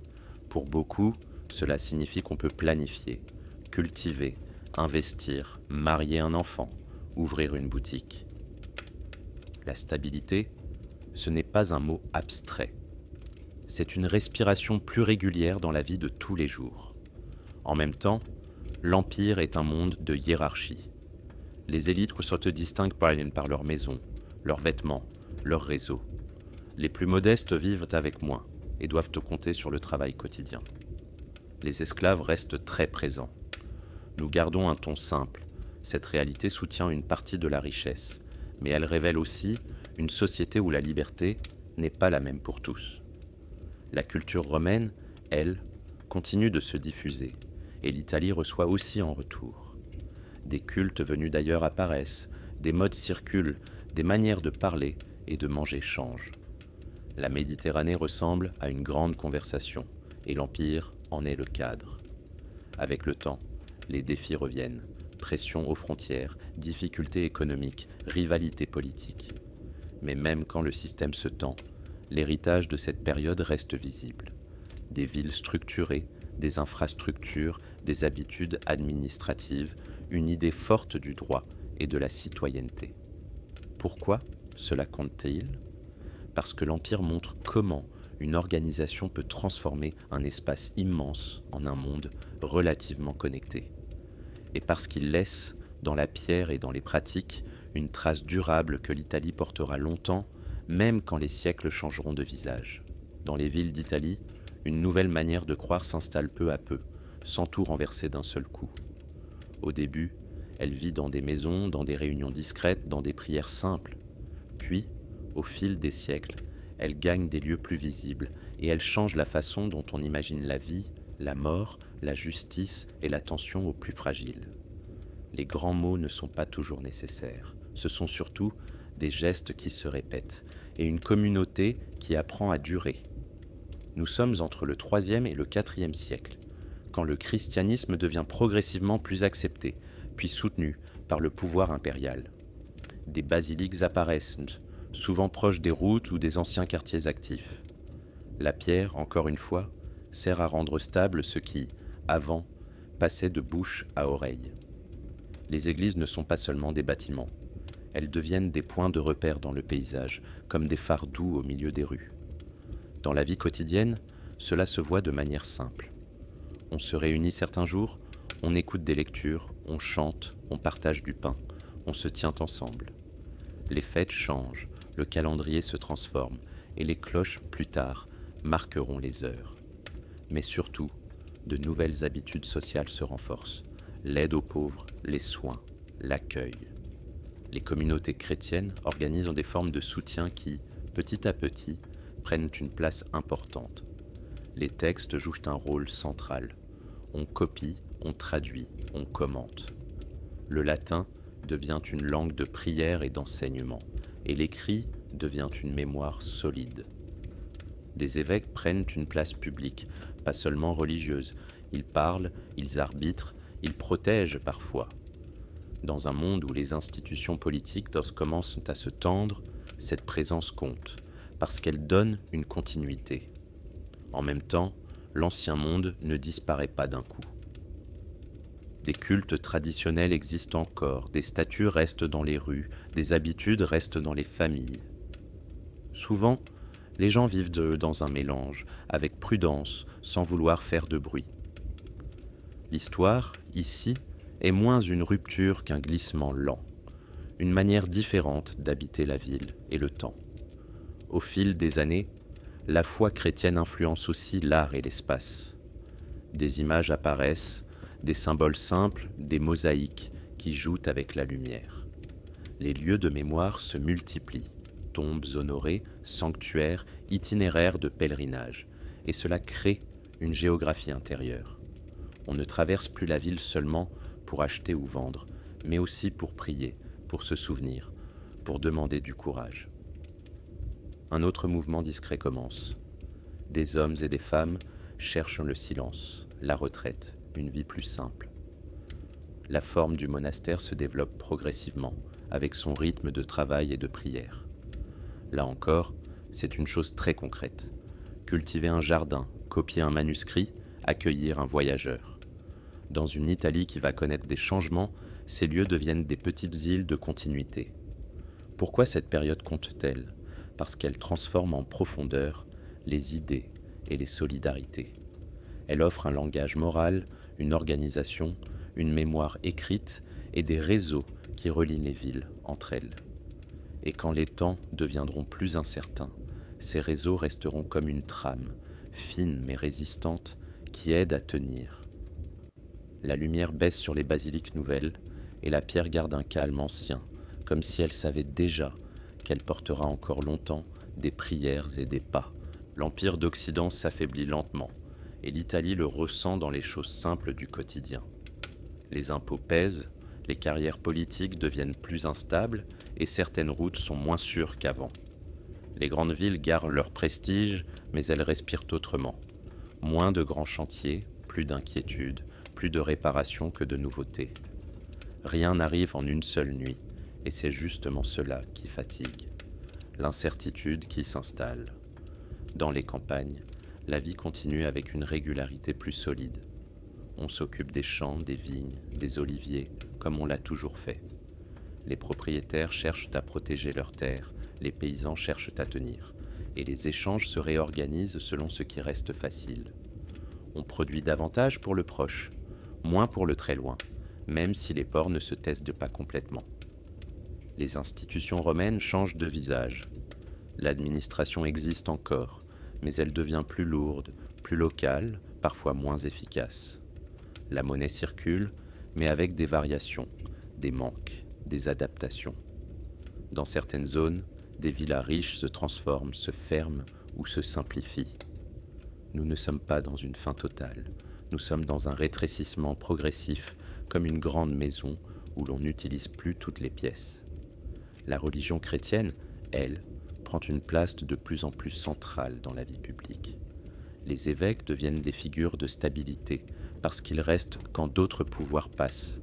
Pour beaucoup, cela signifie qu'on peut planifier, cultiver, investir, marier un enfant, ouvrir une boutique. La stabilité, ce n'est pas un mot abstrait. C'est une respiration plus régulière dans la vie de tous les jours. En même temps, l'Empire est un monde de hiérarchie. Les élites se distinguent par leurs maisons, leurs vêtements, leurs réseaux. Les plus modestes vivent avec moins et doivent compter sur le travail quotidien. Les esclaves restent très présents. Nous gardons un ton simple. Cette réalité soutient une partie de la richesse, mais elle révèle aussi une société où la liberté n'est pas la même pour tous. La culture romaine, elle, continue de se diffuser, et l'Italie reçoit aussi en retour. Des cultes venus d'ailleurs apparaissent, des modes circulent, des manières de parler et de manger changent. La Méditerranée ressemble à une grande conversation, et l'Empire en est le cadre. Avec le temps, les défis reviennent, pression aux frontières, difficultés économiques, rivalité politique. Mais même quand le système se tend, l'héritage de cette période reste visible. Des villes structurées, des infrastructures, des habitudes administratives, une idée forte du droit et de la citoyenneté. Pourquoi cela compte-t-il ? parce que l'Empire montre comment une organisation peut transformer un espace immense en un monde relativement connecté. Et parce qu'il laisse, dans la pierre et dans les pratiques, une trace durable que l'Italie portera longtemps, même quand les siècles changeront de visage. Dans les villes d'Italie, une nouvelle manière de croire s'installe peu à peu, sans tout renverser d'un seul coup. Au début, elle vit dans des maisons, dans des réunions discrètes, dans des prières simples. Puis, au fil des siècles, elle gagne des lieux plus visibles et elle change la façon dont on imagine la vie, la mort, la justice et l'attention aux plus fragiles. Les grands mots ne sont pas toujours nécessaires. Ce sont surtout des gestes qui se répètent et une communauté qui apprend à durer. Nous sommes entre le IIIe et le IVe siècle, quand le christianisme devient progressivement plus accepté, puis soutenu par le pouvoir impérial. Des basiliques apparaissent, souvent proches des routes ou des anciens quartiers actifs. La pierre, encore une fois, sert à rendre stable ce qui, avant, passait de bouche à oreille. Les églises ne sont pas seulement des bâtiments. Elles deviennent des points de repère dans le paysage, comme des phares doux au milieu des rues. Dans la vie quotidienne, cela se voit de manière simple. On se réunit certains jours, on écoute des lectures, on chante, on partage du pain, on se tient ensemble. Les fêtes changent, le calendrier se transforme, et les cloches, plus tard, marqueront les heures. Mais surtout, de nouvelles habitudes sociales se renforcent. L'aide aux pauvres, les soins, l'accueil. Les communautés chrétiennes organisent des formes de soutien qui, petit à petit, prennent une place importante. Les textes jouent un rôle central. On copie, on traduit, on commente. Le latin devient une langue de prière et d'enseignement, et l'écrit devient une mémoire solide. Des évêques prennent une place publique, pas seulement religieuse. Ils parlent, ils arbitrent, ils protègent parfois. Dans un monde où les institutions politiques commencent à se tendre, cette présence compte, parce qu'elle donne une continuité. En même temps, l'ancien monde ne disparaît pas d'un coup. Des cultes traditionnels existent encore, des statues restent dans les rues, des habitudes restent dans les familles. Souvent, les gens vivent dans un mélange, avec prudence, sans vouloir faire de bruit. L'histoire, ici, est moins une rupture qu'un glissement lent, une manière différente d'habiter la ville et le temps. Au fil des années, la foi chrétienne influence aussi l'art et l'espace. Des images apparaissent, des symboles simples, des mosaïques qui jouent avec la lumière. Les lieux de mémoire se multiplient, tombes honorées, sanctuaires, itinéraires de pèlerinage, et cela crée une géographie intérieure. On ne traverse plus la ville seulement pour acheter ou vendre, mais aussi pour prier, pour se souvenir, pour demander du courage. Un autre mouvement discret commence. Des hommes et des femmes cherchent le silence, la retraite, une vie plus simple. La forme du monastère se développe progressivement, avec son rythme de travail et de prière. Là encore, c'est une chose très concrète. Cultiver un jardin, copier un manuscrit, accueillir un voyageur. Dans une Italie qui va connaître des changements, ces lieux deviennent des petites îles de continuité. Pourquoi cette période compte-t-elle ? Parce qu'elle transforme en profondeur les idées et les solidarités. Elle offre un langage moral, une organisation, une mémoire écrite et des réseaux qui relient les villes entre elles. Et quand les temps deviendront plus incertains, ces réseaux resteront comme une trame, fine mais résistante, qui aide à tenir. La lumière baisse sur les basiliques nouvelles et la pierre garde un calme ancien, comme si elle savait déjà qu'elle portera encore longtemps des prières et des pas. L'Empire d'Occident s'affaiblit lentement, et l'Italie le ressent dans les choses simples du quotidien. Les impôts pèsent, les carrières politiques deviennent plus instables, et certaines routes sont moins sûres qu'avant. Les grandes villes gardent leur prestige, mais elles respirent autrement. Moins de grands chantiers, plus d'inquiétude, plus de réparation que de nouveautés. Rien n'arrive en une seule nuit, et c'est justement cela qui fatigue. L'incertitude qui s'installe. Dans les campagnes, la vie continue avec une régularité plus solide. On s'occupe des champs, des vignes, des oliviers, comme on l'a toujours fait. Les propriétaires cherchent à protéger leurs terres, les paysans cherchent à tenir. et les échanges se réorganisent selon ce qui reste facile. On produit davantage pour le proche, moins pour le très loin, même si les ports ne se testent pas complètement. Les institutions romaines changent de visage. L'administration existe encore, mais elle devient plus lourde, plus locale, parfois moins efficace. La monnaie circule, mais avec des variations, des manques, des adaptations. Dans certaines zones, des villas riches se transforment, se ferment ou se simplifient. Nous ne sommes pas dans une fin totale, nous sommes dans un rétrécissement progressif, comme une grande maison où l'on n'utilise plus toutes les pièces. La religion chrétienne, elle, prend une place de plus en plus centrale dans la vie publique. Les évêques deviennent des figures de stabilité, parce qu'ils restent quand d'autres pouvoirs passent.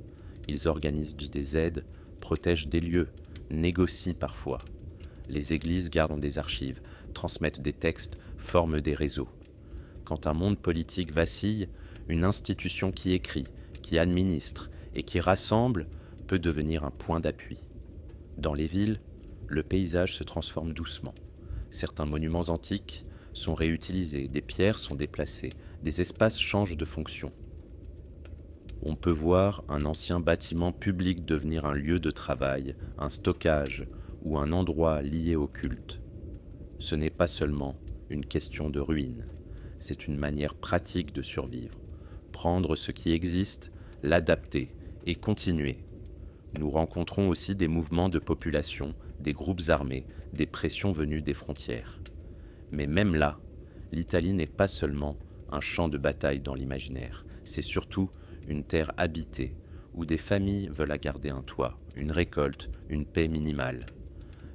Ils organisent des aides, protègent des lieux, négocient parfois. Les églises gardent des archives, transmettent des textes, forment des réseaux. Quand un monde politique vacille, une institution qui écrit, qui administre et qui rassemble peut devenir un point d'appui. Dans les villes, le paysage se transforme doucement. Certains monuments antiques sont réutilisés, des pierres sont déplacées, des espaces changent de fonction. On peut voir un ancien bâtiment public devenir un lieu de travail, un stockage ou un endroit lié au culte. Ce n'est pas seulement une question de ruine, c'est une manière pratique de survivre. Prendre ce qui existe, l'adapter et continuer. Nous rencontrons aussi des mouvements de population, des groupes armés, des pressions venues des frontières. Mais même là, l'Italie n'est pas seulement un champ de bataille dans l'imaginaire, c'est surtout une terre habitée, où des familles veulent garder un toit, une récolte, une paix minimale.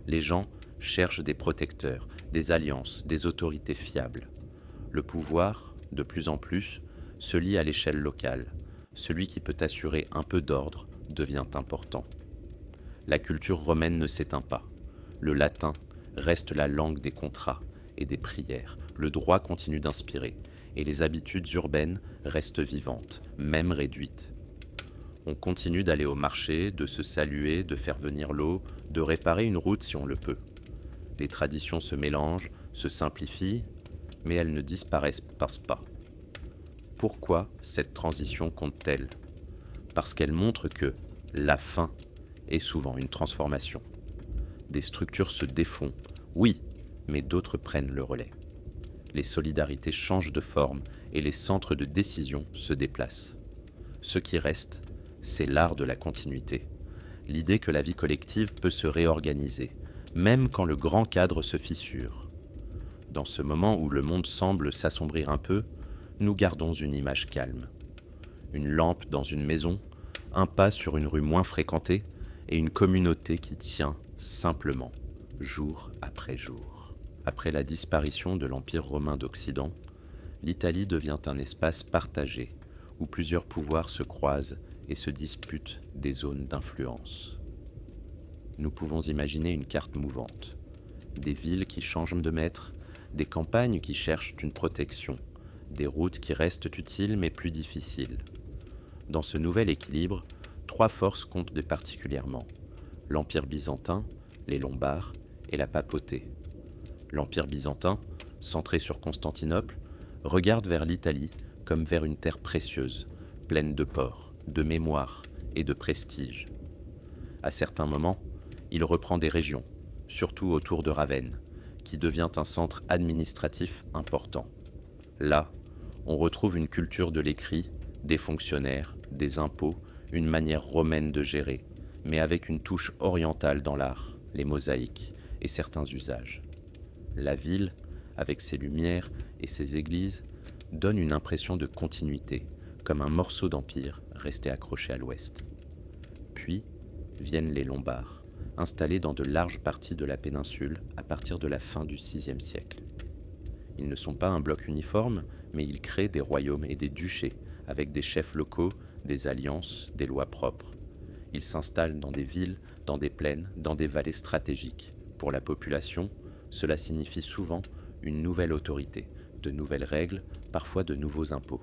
Les gens cherchent des protecteurs, des alliances, des autorités fiables. Le pouvoir, de plus en plus, se lie à l'échelle locale. Celui qui peut assurer un peu d'ordre devient important. La culture romaine ne s'éteint pas. Le latin reste la langue des contrats et des prières. Le droit continue d'inspirer et les habitudes urbaines restent vivantes, même réduites. On continue d'aller au marché, de se saluer, de faire venir l'eau, de réparer une route si on le peut. Les traditions se mélangent, se simplifient, mais elles ne disparaissent pas. Pourquoi cette transition compte-t-elle ? Parce qu'elle montre que la fin est souvent une transformation. Des structures se défont, oui, mais d'autres prennent le relais. Les solidarités changent de forme et les centres de décision se déplacent. Ce qui reste, c'est l'art de la continuité. L'idée que la vie collective peut se réorganiser, même quand le grand cadre se fissure. Dans ce moment où le monde semble s'assombrir un peu, nous gardons une image calme. Une lampe dans une maison, un pas sur une rue moins fréquentée et une communauté qui tient simplement, jour après jour. Après la disparition de l'Empire romain d'Occident, l'Italie devient un espace partagé où plusieurs pouvoirs se croisent et se disputent des zones d'influence. Nous pouvons imaginer une carte mouvante, des villes qui changent de maître, des campagnes qui cherchent une protection, des routes qui restent utiles mais plus difficiles. Dans ce nouvel équilibre, 3 forces comptent particulièrement: l'Empire byzantin, les Lombards et la papauté. L'Empire byzantin, centré sur Constantinople, regarde vers l'Italie comme vers une terre précieuse, pleine de ports, de mémoire et de prestige. À certains moments, il reprend des régions, surtout autour de Ravenne, qui devient un centre administratif important. Là, on retrouve une culture de l'écrit, des fonctionnaires, des impôts, une manière romaine de gérer, mais avec une touche orientale dans l'art, les mosaïques et certains usages. La ville, avec ses lumières et ses églises, donne une impression de continuité, comme un morceau d'empire resté accroché à l'ouest. Puis viennent les Lombards, installés dans de larges parties de la péninsule à partir de la fin du VIe siècle. Ils ne sont pas un bloc uniforme, mais ils créent des royaumes et des duchés, avec des chefs locaux, des alliances, des lois propres. Ils s'installent dans des villes, dans des plaines, dans des vallées stratégiques. Pour la population, cela signifie souvent une nouvelle autorité, de nouvelles règles, parfois de nouveaux impôts,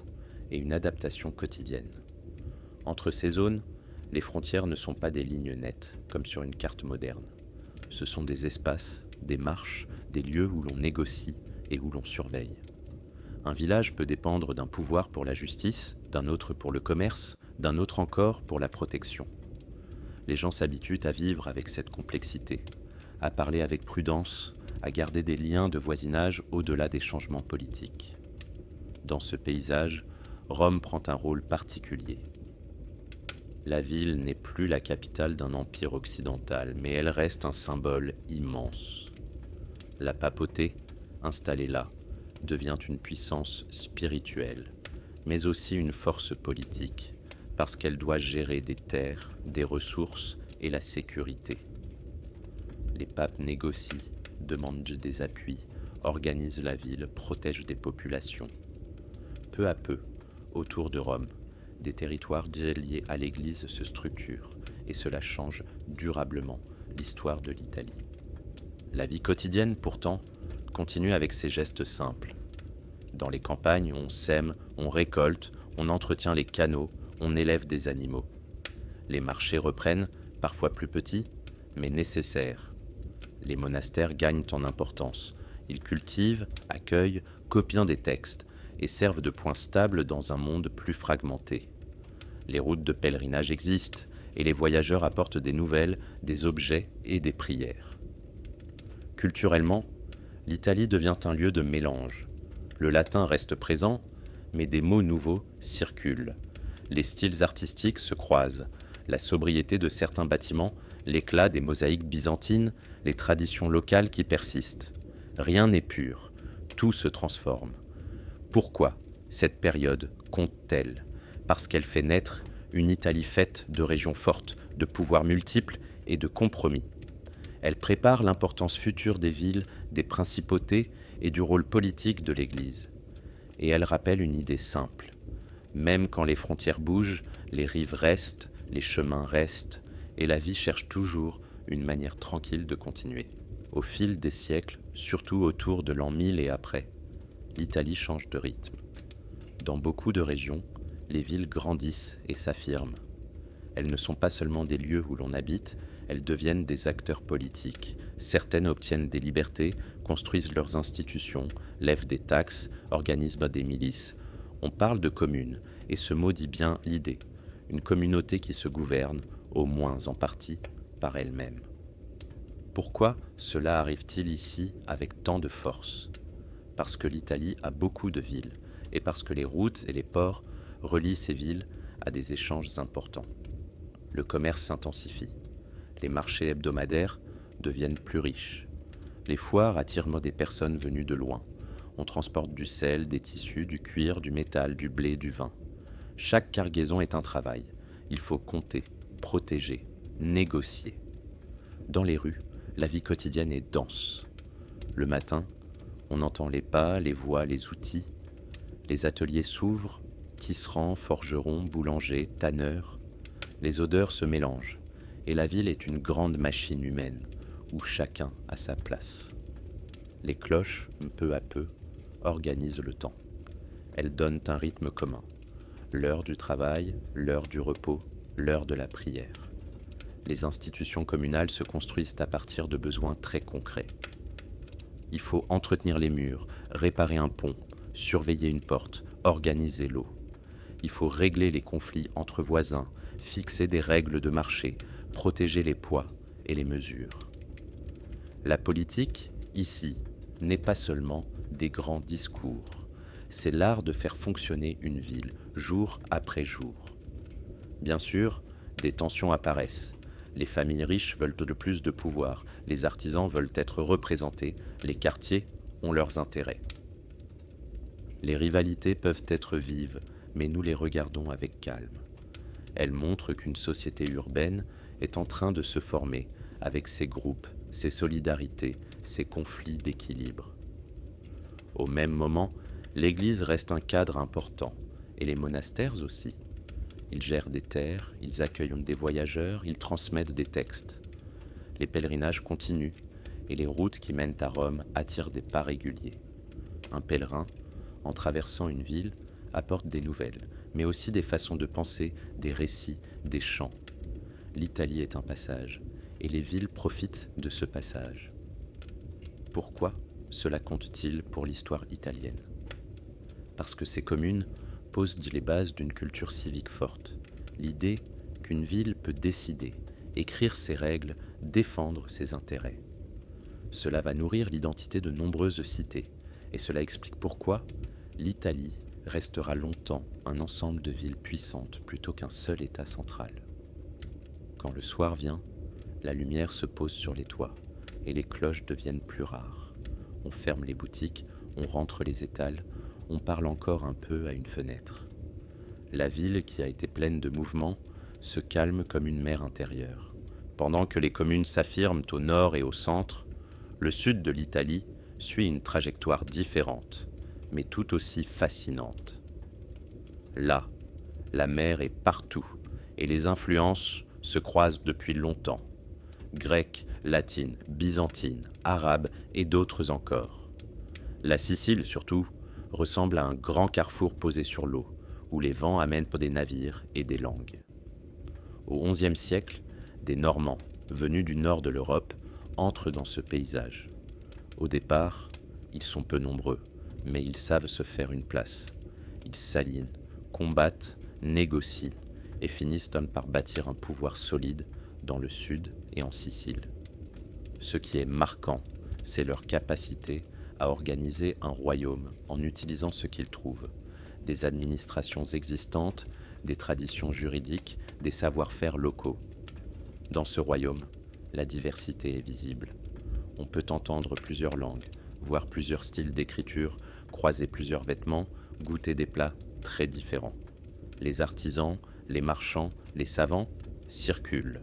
et une adaptation quotidienne. Entre ces zones, les frontières ne sont pas des lignes nettes, comme sur une carte moderne. Ce sont des espaces des marches, des lieux où l'on négocie et où l'on surveille. Un village peut dépendre d'un pouvoir pour la justice, d'un autre pour le commerce, d'un autre encore pour la protection. Les gens s'habituent à vivre avec cette complexité, à parler avec prudence, à garder des liens de voisinage au-delà des changements politiques. Dans ce paysage, Rome prend un rôle particulier. La ville n'est plus la capitale d'un empire occidental, mais elle reste un symbole immense. La papauté, installée là, devient une puissance spirituelle, mais aussi une force politique, parce qu'elle doit gérer des terres, des ressources et la sécurité. Les papes négocient, demandent des appuis, organisent la ville, protègent des populations. Peu à peu, autour de Rome, des territoires liés à l'Église se structurent, et cela change durablement l'histoire de l'Italie. La vie quotidienne, pourtant, continue avec ses gestes simples. Dans les campagnes, on sème, on récolte, on entretient les canaux, on élève des animaux. Les marchés reprennent, parfois plus petits, mais nécessaires. Les monastères gagnent en importance. Ils cultivent, accueillent, copient des textes et servent de point stable dans un monde plus fragmenté. Les routes de pèlerinage existent et les voyageurs apportent des nouvelles, des objets et des prières. Culturellement, l'Italie devient un lieu de mélange. Le latin reste présent, mais des mots nouveaux circulent. Les styles artistiques se croisent. La sobriété de certains bâtiments, l'éclat des mosaïques byzantines, les traditions locales qui persistent. Rien n'est pur, tout se transforme. Pourquoi cette période compte-t-elle ? Parce qu'elle fait naître une Italie faite de régions fortes, de pouvoirs multiples et de compromis. Elle prépare l'importance future des villes, des principautés et du rôle politique de l'Église. Et elle rappelle une idée simple. Même quand les frontières bougent, les rives restent, les chemins restent, et la vie cherche toujours une manière tranquille de continuer. Au fil des siècles, surtout autour de l'an 1000 et après, l'Italie change de rythme. Dans beaucoup de régions, les villes grandissent et s'affirment. Elles ne sont pas seulement des lieux où l'on habite, elles deviennent des acteurs politiques. Certaines obtiennent des libertés, construisent leurs institutions, lèvent des taxes, organisent des milices. On parle de commune, et ce mot dit bien l'idée. Une communauté qui se gouverne, au moins en partie, par elle-même. Pourquoi cela arrive-t-il ici avec tant de force ? Parce que l'Italie a beaucoup de villes, et parce que les routes et les ports relient ces villes à des échanges importants. Le commerce s'intensifie. Les marchés hebdomadaires deviennent plus riches. Les foires attirent des personnes venues de loin. On transporte du sel, des tissus, du cuir, du métal, du blé, du vin. Chaque cargaison est un travail. Il faut compter, protéger, négocier. Dans les rues, la vie quotidienne est dense. Le matin, on entend les pas, les voix, les outils. Les ateliers s'ouvrent, tisserands, forgerons, boulangers, tanneurs. Les odeurs se mélangent, et la ville est une grande machine humaine, où chacun a sa place. Les cloches, peu à peu, organisent le temps. Elles donnent un rythme commun. L'heure du travail, l'heure du repos, l'heure de la prière. Les institutions communales se construisent à partir de besoins très concrets. Il faut entretenir les murs, réparer un pont, surveiller une porte, organiser l'eau. Il faut régler les conflits entre voisins, fixer des règles de marché, protéger les poids et les mesures. La politique, ici, n'est pas seulement des grands discours. C'est l'art de faire fonctionner une ville, jour après jour. Bien sûr, des tensions apparaissent. Les familles riches veulent de plus de pouvoir, les artisans veulent être représentés, les quartiers ont leurs intérêts. Les rivalités peuvent être vives, mais nous les regardons avec calme. Elles montrent qu'une société urbaine est en train de se former avec ses groupes, ses solidarités, ses conflits d'équilibre. Au même moment, l'Église reste un cadre important, et les monastères aussi. Ils gèrent des terres, ils accueillent des voyageurs, ils transmettent des textes. Les pèlerinages continuent, et les routes qui mènent à Rome attirent des pas réguliers. Un pèlerin, en traversant une ville, apporte des nouvelles, mais aussi des façons de penser, des récits, des chants. L'Italie est un passage, et les villes profitent de ce passage. Pourquoi cela compte-t-il pour l'histoire italienne? Parce que ces communes posent les bases d'une culture civique forte. L'idée qu'une ville peut décider, écrire ses règles, défendre ses intérêts. Cela va nourrir l'identité de nombreuses cités, et cela explique pourquoi l'Italie restera longtemps un ensemble de villes puissantes plutôt qu'un seul État central. Quand le soir vient, la lumière se pose sur les toits, et les cloches deviennent plus rares. On ferme les boutiques, on rentre les étals, on parle encore un peu à une fenêtre. La ville, qui a été pleine de mouvements, se calme comme une mer intérieure. Pendant que les communes s'affirment au nord et au centre, le sud de l'Italie suit une trajectoire différente, mais tout aussi fascinante. Là, la mer est partout, et les influences se croisent depuis longtemps. Grecque, latine, byzantine, arabe et d'autres encore. La Sicile, surtout, ressemble à un grand carrefour posé sur l'eau, où les vents amènent des navires et des langues. Au XIe siècle, des Normands, venus du nord de l'Europe, entrent dans ce paysage. Au départ, ils sont peu nombreux, mais ils savent se faire une place. Ils s'alignent, combattent, négocient et finissent par bâtir un pouvoir solide dans le sud et en Sicile. Ce qui est marquant, c'est leur capacité à organiser un royaume en utilisant ce qu'ils trouvent, des administrations existantes, des traditions juridiques, des savoir-faire locaux. Dans ce royaume, la diversité est visible. On peut entendre plusieurs langues, voir plusieurs styles d'écriture, croiser plusieurs vêtements, goûter des plats très différents. Les artisans, les marchands, les savants circulent.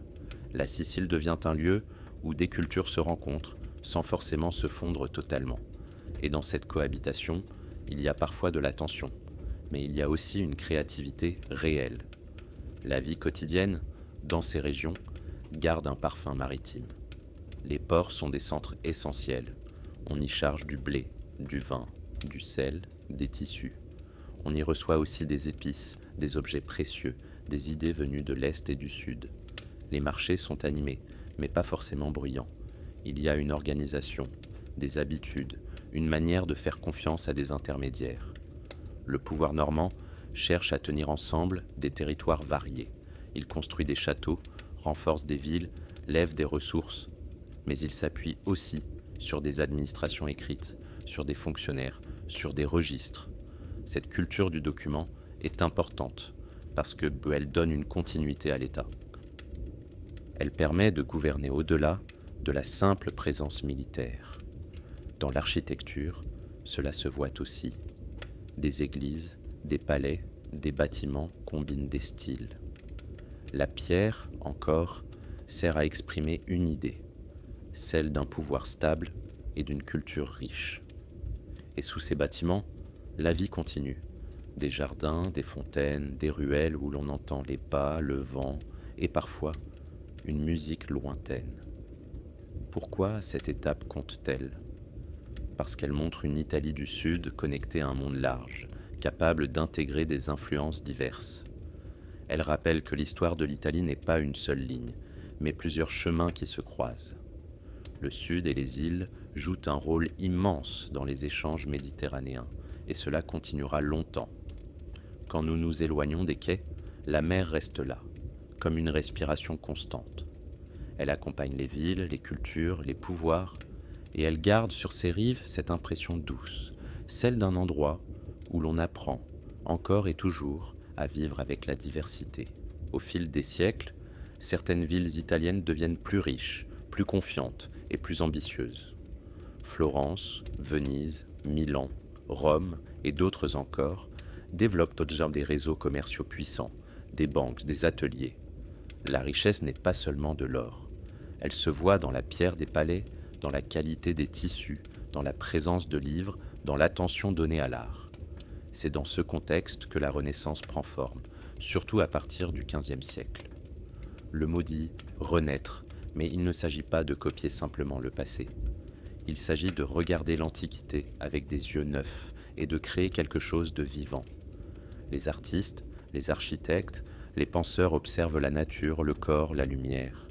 La Sicile devient un lieu où des cultures se rencontrent sans forcément se fondre totalement. Et dans cette cohabitation, il y a parfois de la tension, mais il y a aussi une créativité réelle. La vie quotidienne, dans ces régions, garde un parfum maritime. Les ports sont des centres essentiels. On y charge du blé, du vin, du sel, des tissus. On y reçoit aussi des épices, des objets précieux, des idées venues de l'Est et du Sud. Les marchés sont animés, mais pas forcément bruyants. Il y a une organisation, des habitudes, une manière de faire confiance à des intermédiaires. Le pouvoir normand cherche à tenir ensemble des territoires variés. Il construit des châteaux, renforce des villes, lève des ressources, mais il s'appuie aussi sur des administrations écrites, sur des fonctionnaires, sur des registres. Cette culture du document est importante parce qu'elle donne une continuité à l'État. Elle permet de gouverner au-delà de la simple présence militaire. Dans l'architecture, cela se voit aussi. Des églises, des palais, des bâtiments combinent des styles. La pierre, encore, sert à exprimer une idée, celle d'un pouvoir stable et d'une culture riche. Et sous ces bâtiments, la vie continue. Des jardins, des fontaines, des ruelles où l'on entend les pas, le vent et parfois une musique lointaine. Pourquoi cette étape compte-t-elle? Parce qu'elle montre une Italie du Sud connectée à un monde large, capable d'intégrer des influences diverses. Elle rappelle que l'histoire de l'Italie n'est pas une seule ligne, mais plusieurs chemins qui se croisent. Le Sud et les îles jouent un rôle immense dans les échanges méditerranéens, et cela continuera longtemps. Quand nous nous éloignons des quais, la mer reste là, comme une respiration constante. Elle accompagne les villes, les cultures, les pouvoirs, et elle garde sur ses rives cette impression douce, celle d'un endroit où l'on apprend, encore et toujours, à vivre avec la diversité. Au fil des siècles, certaines villes italiennes deviennent plus riches, plus confiantes et plus ambitieuses. Florence, Venise, Milan, Rome et d'autres encore développent aujourd'hui des réseaux commerciaux puissants, des banques, des ateliers. La richesse n'est pas seulement de l'or. Elle se voit dans la pierre des palais, dans la qualité des tissus, dans la présence de livres, dans l'attention donnée à l'art. C'est dans ce contexte que la Renaissance prend forme, surtout à partir du XVe siècle. Le mot dit « renaître », mais il ne s'agit pas de copier simplement le passé. Il s'agit de regarder l'Antiquité avec des yeux neufs et de créer quelque chose de vivant. Les artistes, les architectes, les penseurs observent la nature, le corps, la lumière.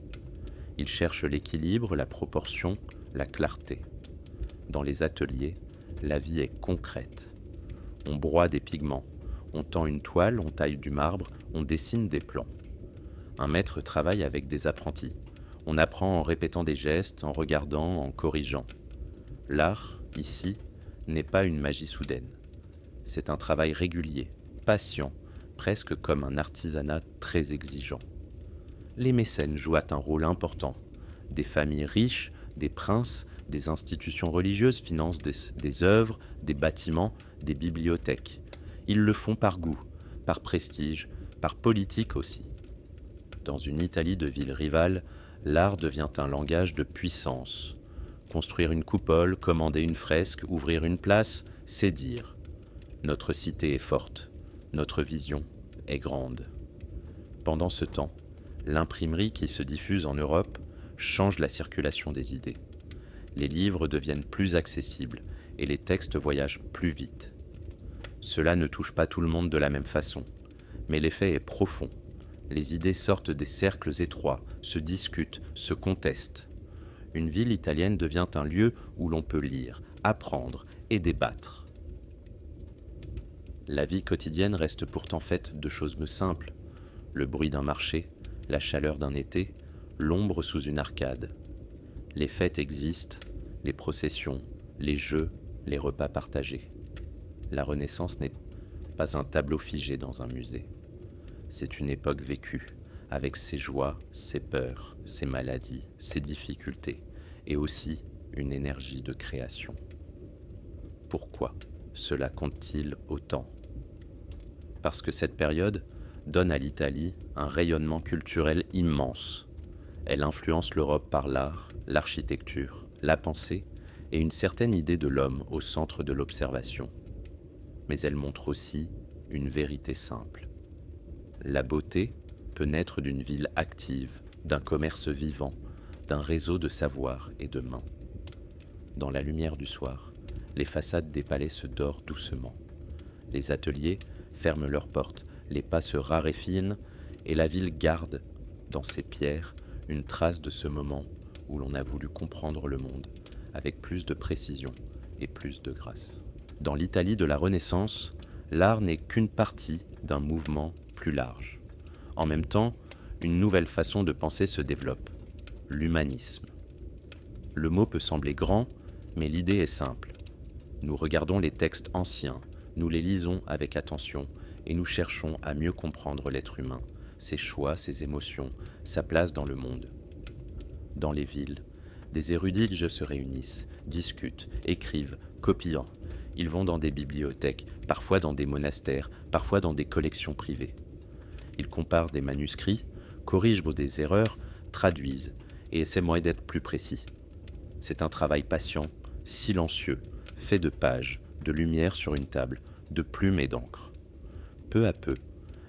Ils cherchent l'équilibre, la proportion, la clarté. Dans les ateliers, la vie est concrète. On broie des pigments, on tend une toile, on taille du marbre, on dessine des plans. Un maître travaille avec des apprentis. On apprend en répétant des gestes, en regardant, en corrigeant. L'art, ici, n'est pas une magie soudaine. C'est un travail régulier, patient, presque comme un artisanat très exigeant. Les mécènes jouent un rôle important. Des familles riches, des princes, des institutions religieuses financent des œuvres, des bâtiments, des bibliothèques. Ils le font par goût, par prestige, par politique aussi. Dans une Italie de villes rivales, l'art devient un langage de puissance. Construire une coupole, commander une fresque, ouvrir une place, c'est dire. Notre cité est forte, notre vision est grande. Pendant ce temps, l'imprimerie qui se diffuse en Europe change la circulation des idées. Les livres deviennent plus accessibles et les textes voyagent plus vite. Cela ne touche pas tout le monde de la même façon, mais l'effet est profond. Les idées sortent des cercles étroits, se discutent, se contestent. Une ville italienne devient un lieu où l'on peut lire, apprendre et débattre. La vie quotidienne reste pourtant faite de choses simples. Le bruit d'un marché, la chaleur d'un été, l'ombre sous une arcade. Les fêtes existent, les processions, les jeux, les repas partagés. La Renaissance n'est pas un tableau figé dans un musée. C'est une époque vécue, avec ses joies, ses peurs, ses maladies, ses difficultés, et aussi une énergie de création. Pourquoi cela compte-t-il autant ? Parce que cette période donne à l'Italie un rayonnement culturel immense. Elle influence l'Europe par l'art, l'architecture, la pensée et une certaine idée de l'homme au centre de l'observation. Mais elle montre aussi une vérité simple. La beauté peut naître d'une ville active, d'un commerce vivant, d'un réseau de savoir et de mains. Dans la lumière du soir, les façades des palais se dorent doucement. Les ateliers ferment leurs portes, les pas se raréfinent et la ville garde, dans ses pierres, une trace de ce moment où l'on a voulu comprendre le monde avec plus de précision et plus de grâce. Dans l'Italie de la Renaissance, l'art n'est qu'une partie d'un mouvement plus large. En même temps, une nouvelle façon de penser se développe, l'humanisme. Le mot peut sembler grand, mais l'idée est simple. Nous regardons les textes anciens, nous les lisons avec attention et nous cherchons à mieux comprendre l'être humain, ses choix, ses émotions, sa place dans le monde. Dans les villes, des érudits se réunissent, discutent, écrivent, copient. Ils vont dans des bibliothèques, parfois dans des monastères, parfois dans des collections privées. Ils comparent des manuscrits, corrigent des erreurs, traduisent et essaient d'être plus précis. C'est un travail patient, silencieux, fait de pages, de lumière sur une table, de plumes et d'encre. Peu à peu,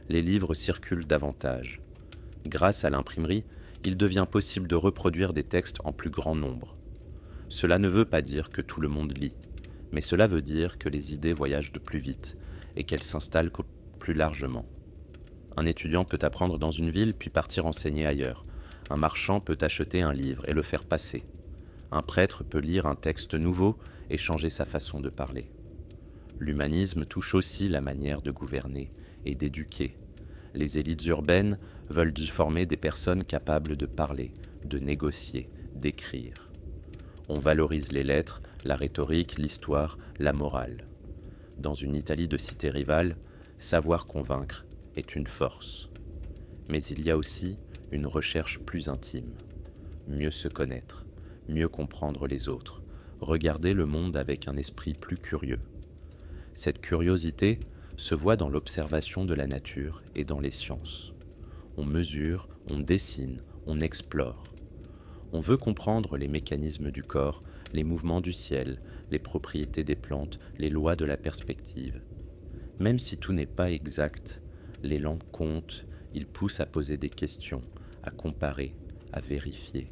les livres circulent davantage. Grâce à l'imprimerie, il devient possible de reproduire des textes en plus grand nombre. Cela ne veut pas dire que tout le monde lit, mais cela veut dire que les idées voyagent de plus vite et qu'elles s'installent plus largement. Un étudiant peut apprendre dans une ville puis partir enseigner ailleurs. Un marchand peut acheter un livre et le faire passer. Un prêtre peut lire un texte nouveau et changer sa façon de parler. L'humanisme touche aussi la manière de gouverner et d'éduquer. Les élites urbaines veulent former des personnes capables de parler, de négocier, d'écrire. On valorise les lettres, la rhétorique, l'histoire, la morale. Dans une Italie de cités rivales, savoir convaincre est une force. Mais il y a aussi une recherche plus intime. Mieux se connaître, mieux comprendre les autres, regarder le monde avec un esprit plus curieux. Cette curiosité se voit dans l'observation de la nature et dans les sciences. On mesure, on dessine, on explore. On veut comprendre les mécanismes du corps, les mouvements du ciel, les propriétés des plantes, les lois de la perspective. Même si tout n'est pas exact, les langues comptent, ils poussent à poser des questions, à comparer, à vérifier.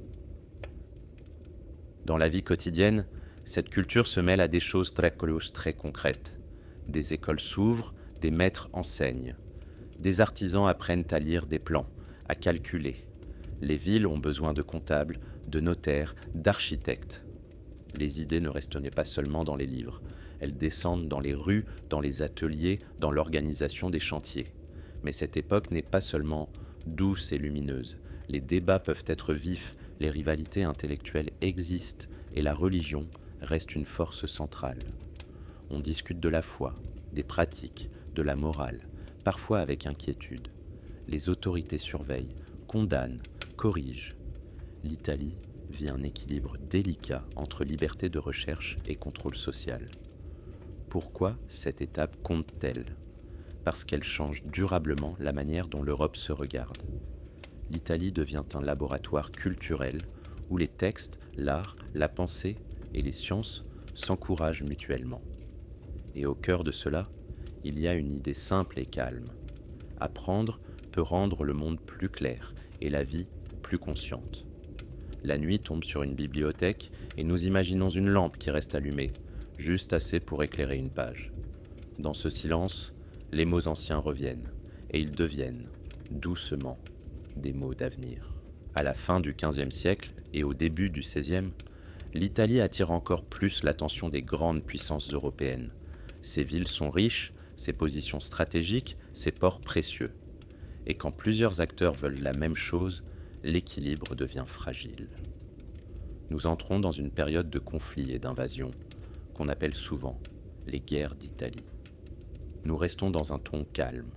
Dans la vie quotidienne, cette culture se mêle à des choses très concrètes. Des écoles s'ouvrent, des maîtres enseignent. Des artisans apprennent à lire des plans, à calculer. Les villes ont besoin de comptables, de notaires, d'architectes. Les idées ne restent pas seulement dans les livres, elles descendent dans les rues, dans les ateliers, dans l'organisation des chantiers. Mais cette époque n'est pas seulement douce et lumineuse. Les débats peuvent être vifs, les rivalités intellectuelles existent et la religion reste une force centrale. On discute de la foi, des pratiques, de la morale, parfois avec inquiétude. Les autorités surveillent, condamnent, corrigent. L'Italie vit un équilibre délicat entre liberté de recherche et contrôle social. Pourquoi cette étape compte-t-elle ? Parce qu'elle change durablement la manière dont l'Europe se regarde. L'Italie devient un laboratoire culturel où les textes, l'art, la pensée et les sciences s'encouragent mutuellement. Et au cœur de cela, il y a une idée simple et calme. Apprendre peut rendre le monde plus clair et la vie plus consciente. La nuit tombe sur une bibliothèque et nous imaginons une lampe qui reste allumée, juste assez pour éclairer une page. Dans ce silence, les mots anciens reviennent, et ils deviennent, doucement, des mots d'avenir. À la fin du XVe siècle et au début du XVIe, l'Italie attire encore plus l'attention des grandes puissances européennes. Ses villes sont riches, ses positions stratégiques, ses ports précieux. Et quand plusieurs acteurs veulent la même chose, l'équilibre devient fragile. Nous entrons dans une période de conflits et d'invasions, qu'on appelle souvent les guerres d'Italie. Nous restons dans un ton calme.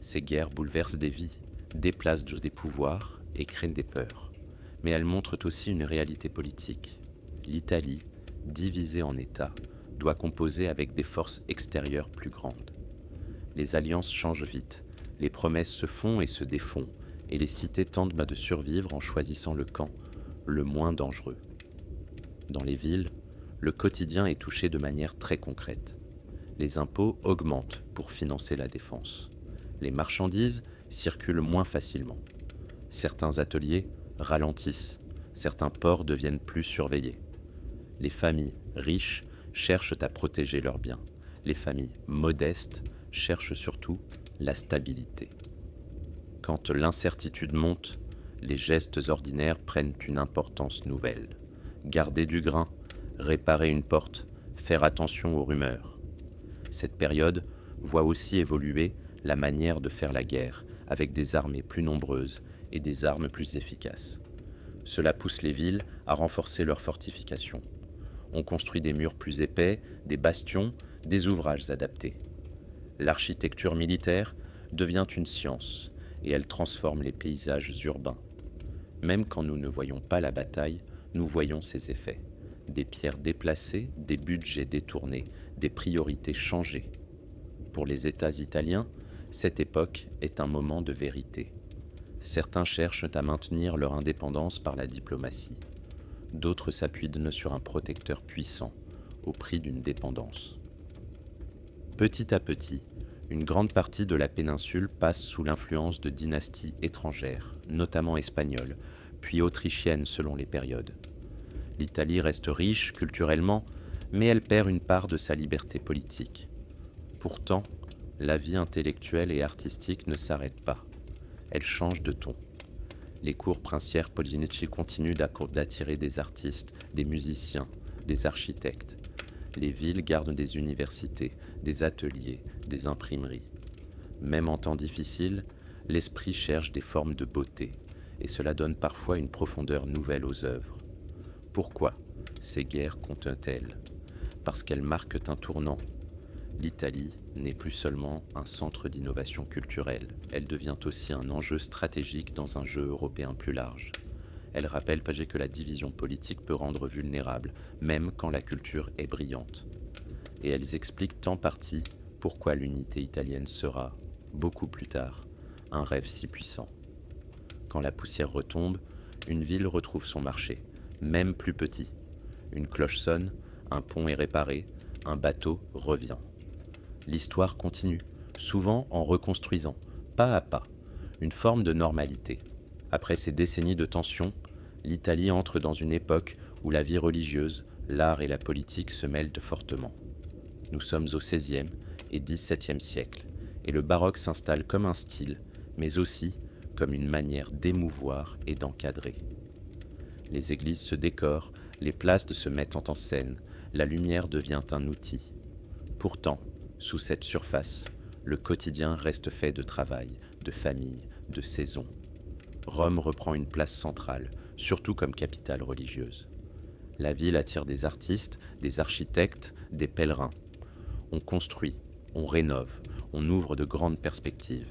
Ces guerres bouleversent des vies, déplacent des pouvoirs et créent des peurs. Mais elles montrent aussi une réalité politique. L'Italie, divisée en États, doit composer avec des forces extérieures plus grandes. Les alliances changent vite, les promesses se font et se défont, et les cités tentent de survivre en choisissant le camp le moins dangereux. Dans les villes, le quotidien est touché de manière très concrète. Les impôts augmentent pour financer la défense. Les marchandises circulent moins facilement. Certains ateliers ralentissent, certains ports deviennent plus surveillés. Les familles riches cherchent à protéger leurs biens. Les familles modestes cherchent surtout la stabilité. Quand l'incertitude monte, les gestes ordinaires prennent une importance nouvelle. Garder du grain, réparer une porte, faire attention aux rumeurs. Cette période voit aussi évoluer la manière de faire la guerre, avec des armées plus nombreuses et des armes plus efficaces. Cela pousse les villes à renforcer leurs fortifications. On construit des murs plus épais, des bastions, des ouvrages adaptés. L'architecture militaire devient une science et elle transforme les paysages urbains. Même quand nous ne voyons pas la bataille, nous voyons ses effets. Des pierres déplacées, des budgets détournés, des priorités changées. Pour les États italiens, cette époque est un moment de vérité. Certains cherchent à maintenir leur indépendance par la diplomatie. D'autres s'appuient sur un protecteur puissant, au prix d'une dépendance. Petit à petit, une grande partie de la péninsule passe sous l'influence de dynasties étrangères, notamment espagnoles, puis autrichiennes selon les périodes. L'Italie reste riche culturellement, mais elle perd une part de sa liberté politique. Pourtant, la vie intellectuelle et artistique ne s'arrête pas. Elle change de ton. Les cours princières Polinici continuent d'attirer des artistes, des musiciens, des architectes. Les villes gardent des universités, des ateliers, des imprimeries. Même en temps difficile, l'esprit cherche des formes de beauté, et cela donne parfois une profondeur nouvelle aux œuvres. Pourquoi ces guerres comptent-elles ? Parce qu'elles marquent un tournant. L'Italie n'est plus seulement un centre d'innovation culturelle, elle devient aussi un enjeu stratégique dans un jeu européen plus large. Elle rappelle que la division politique peut rendre vulnérable, même quand la culture est brillante. Et elles expliquent en partie pourquoi l'unité italienne sera, beaucoup plus tard, un rêve si puissant. Quand la poussière retombe, une ville retrouve son marché, même plus petit. Une cloche sonne, un pont est réparé, un bateau revient. L'histoire continue, souvent en reconstruisant, pas à pas, une forme de normalité. Après ces décennies de tension, l'Italie entre dans une époque où la vie religieuse, l'art et la politique se mêlent fortement. Nous sommes au XVIe et XVIIe siècle, et le baroque s'installe comme un style, mais aussi comme une manière d'émouvoir et d'encadrer. Les églises se décorent, Les places se mettent en scène, la lumière devient un outil. Pourtant, sous cette surface, le quotidien reste fait de travail, de famille, de saison. Rome reprend une place centrale, surtout comme capitale religieuse. La ville attire des artistes, des architectes, des pèlerins. On construit, on rénove, on ouvre de grandes perspectives.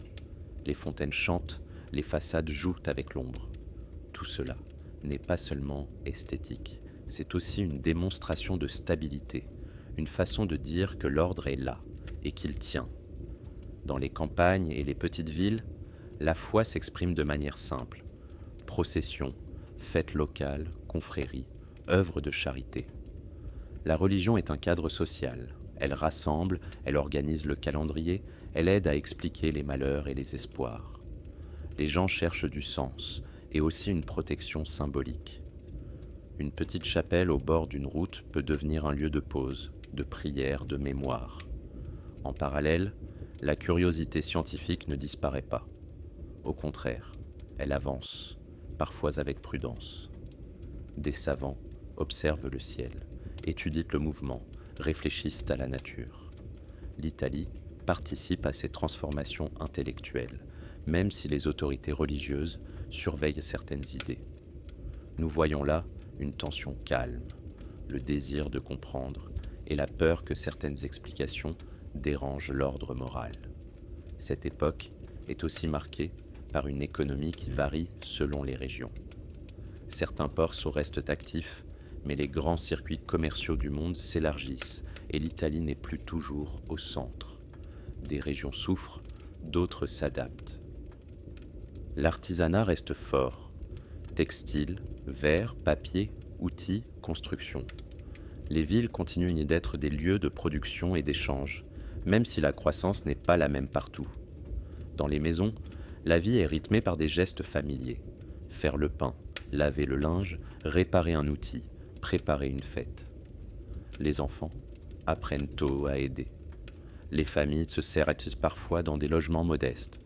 Les fontaines chantent, les façades jouent avec l'ombre. Tout cela n'est pas seulement esthétique, c'est aussi une démonstration de stabilité, une façon de dire que l'ordre est là et qu'il tient. Dans les campagnes et les petites villes, la foi s'exprime de manière simple. Processions, fêtes locales, confréries, œuvres de charité. La religion est un cadre social. Elle rassemble, elle organise le calendrier, elle aide à expliquer les malheurs et les espoirs. Les gens cherchent du sens et aussi une protection symbolique. Une petite chapelle au bord d'une route peut devenir un lieu de pause, de prière, de mémoire. En parallèle, la curiosité scientifique ne disparaît pas. Au contraire, elle avance, parfois avec prudence. Des savants observent le ciel, étudient le mouvement, réfléchissent à la nature. L'Italie participe à ces transformations intellectuelles, même si les autorités religieuses surveillent certaines idées. Nous voyons là une tension calme, le désir de comprendre et la peur que certaines explications dérangent l'ordre moral. Cette époque est aussi marquée par une économie qui varie selon les régions. Certains ports restent actifs, mais les grands circuits commerciaux du monde s'élargissent et l'Italie n'est plus toujours au centre. Des régions souffrent, d'autres s'adaptent. L'artisanat reste fort. Textile, verre, papier, outils, construction. Les villes continuent d'être des lieux de production et d'échange, même si la croissance n'est pas la même partout. Dans les maisons, la vie est rythmée par des gestes familiers. Faire le pain, laver le linge, réparer un outil, préparer une fête. Les enfants apprennent tôt à aider. Les familles se serrent parfois dans des logements modestes.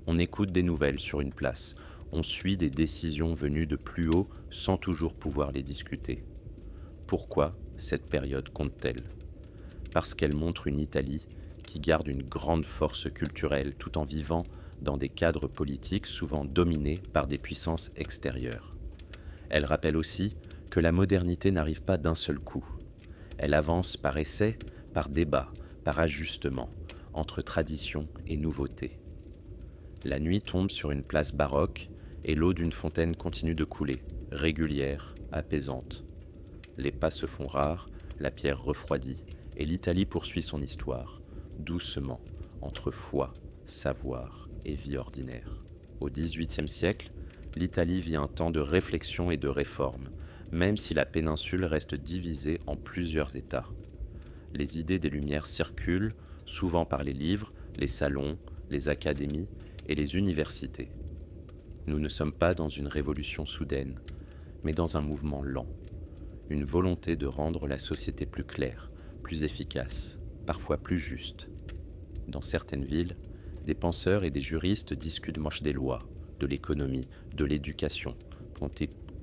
On écoute des nouvelles sur une place. On suit des décisions venues de plus haut sans toujours pouvoir les discuter. Pourquoi cette période compte-t-elle ? Parce qu'elle montre une Italie qui garde une grande force culturelle tout en vivant dans des cadres politiques souvent dominés par des puissances extérieures. Elle rappelle aussi que la modernité n'arrive pas d'un seul coup. Elle avance par essai, par débat, par ajustement, entre tradition et nouveauté. La nuit tombe sur une place baroque et l'eau d'une fontaine continue de couler, régulière, apaisante. Les pas se font rares, la pierre refroidit, et l'Italie poursuit son histoire, doucement, entre foi, savoir et vie ordinaire. Au XVIIIe siècle, l'Italie vit un temps de réflexion et de réforme, même si la péninsule reste divisée en plusieurs États. Les idées des Lumières circulent, souvent par les livres, les salons, les académies et les universités. Nous ne sommes pas dans une révolution soudaine, mais dans un mouvement lent, une volonté de rendre la société plus claire, plus efficace, parfois plus juste. Dans certaines villes, des penseurs et des juristes discutent des lois, de l'économie, de l'éducation.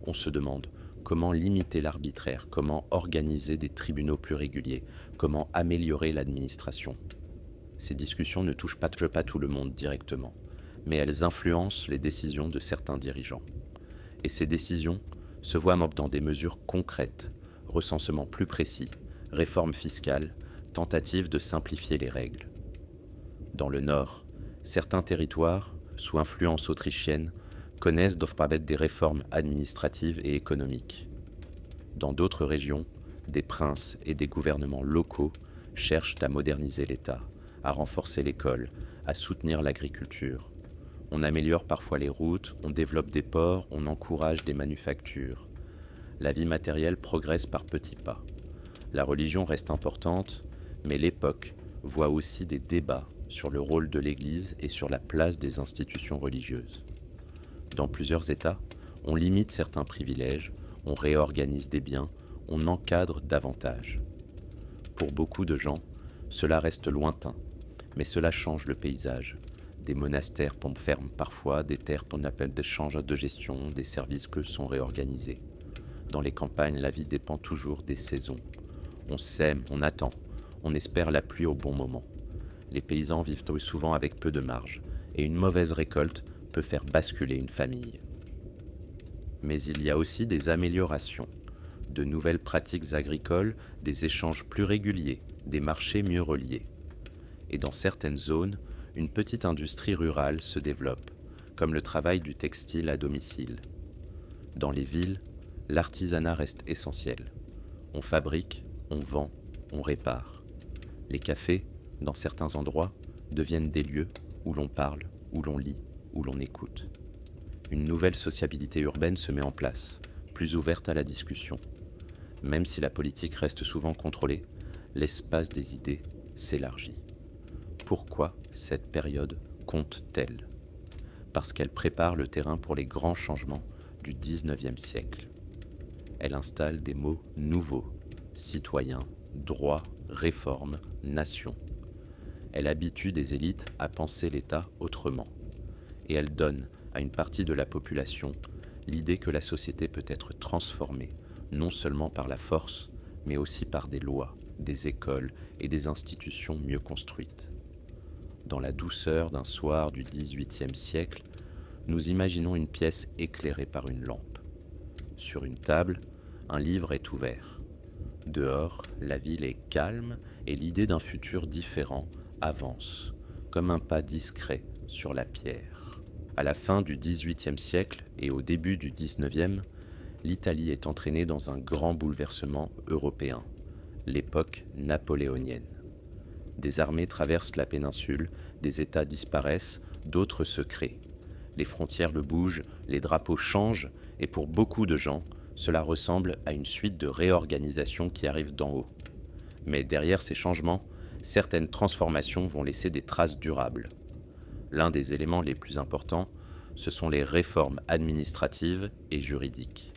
On se demande comment limiter l'arbitraire, comment organiser des tribunaux plus réguliers, comment améliorer l'administration. Ces discussions ne touchent pas tout le monde directement, mais elles influencent les décisions de certains dirigeants. Et ces décisions se voient dans des mesures concrètes, recensement plus précis, réforme fiscale, tentative de simplifier les règles. Dans le Nord, certains territoires, sous influence autrichienne, connaissent des réformes administratives et économiques. Dans d'autres régions, des princes et des gouvernements locaux cherchent à moderniser l'État, à renforcer l'école, à soutenir l'agriculture. On améliore parfois les routes, on développe des ports, on encourage des manufactures. La vie matérielle progresse par petits pas. La religion reste importante, mais l'époque voit aussi des débats sur le rôle de l'Église et sur la place des institutions religieuses. Dans plusieurs États, on limite certains privilèges, on réorganise des biens, on encadre davantage. Pour beaucoup de gens, cela reste lointain, mais cela change le paysage. Des monastères ferment parfois, des terres qu'on appelle d'échanges de gestion, des services que sont réorganisés. Dans les campagnes, la vie dépend toujours des saisons. On sème, on attend, on espère la pluie au bon moment. Les paysans vivent souvent avec peu de marge, et une mauvaise récolte peut faire basculer une famille. Mais il y a aussi des améliorations, de nouvelles pratiques agricoles, des échanges plus réguliers, des marchés mieux reliés. Et dans certaines zones, une petite industrie rurale se développe, comme le travail du textile à domicile. Dans les villes, l'artisanat reste essentiel. On fabrique, on vend, on répare. Les cafés, dans certains endroits, deviennent des lieux où l'on parle, où l'on lit, où l'on écoute. Une nouvelle sociabilité urbaine se met en place, plus ouverte à la discussion. Même si la politique reste souvent contrôlée, l'espace des idées s'élargit. Pourquoi cette période compte-t-elle ? Parce qu'elle prépare le terrain pour les grands changements du XIXe siècle. Elle installe des mots nouveaux: citoyen, droit, réforme, nation. Elle habitue des élites à penser l'État autrement. Et elle donne à une partie de la population l'idée que la société peut être transformée, non seulement par la force, mais aussi par des lois, des écoles et des institutions mieux construites. Dans la douceur d'un soir du XVIIIe siècle, nous imaginons une pièce éclairée par une lampe. Sur une table, un livre est ouvert. Dehors, la ville est calme et l'idée d'un futur différent avance, comme un pas discret sur la pierre. À la fin du XVIIIe siècle et au début du XIXe, l'Italie est entraînée dans un grand bouleversement européen, l'époque napoléonienne. Des armées traversent la péninsule, des États disparaissent, d'autres se créent. Les frontières bougent, les drapeaux changent, et pour beaucoup de gens, cela ressemble à une suite de réorganisations qui arrivent d'en haut. Mais derrière ces changements, certaines transformations vont laisser des traces durables. L'un des éléments les plus importants, ce sont les réformes administratives et juridiques.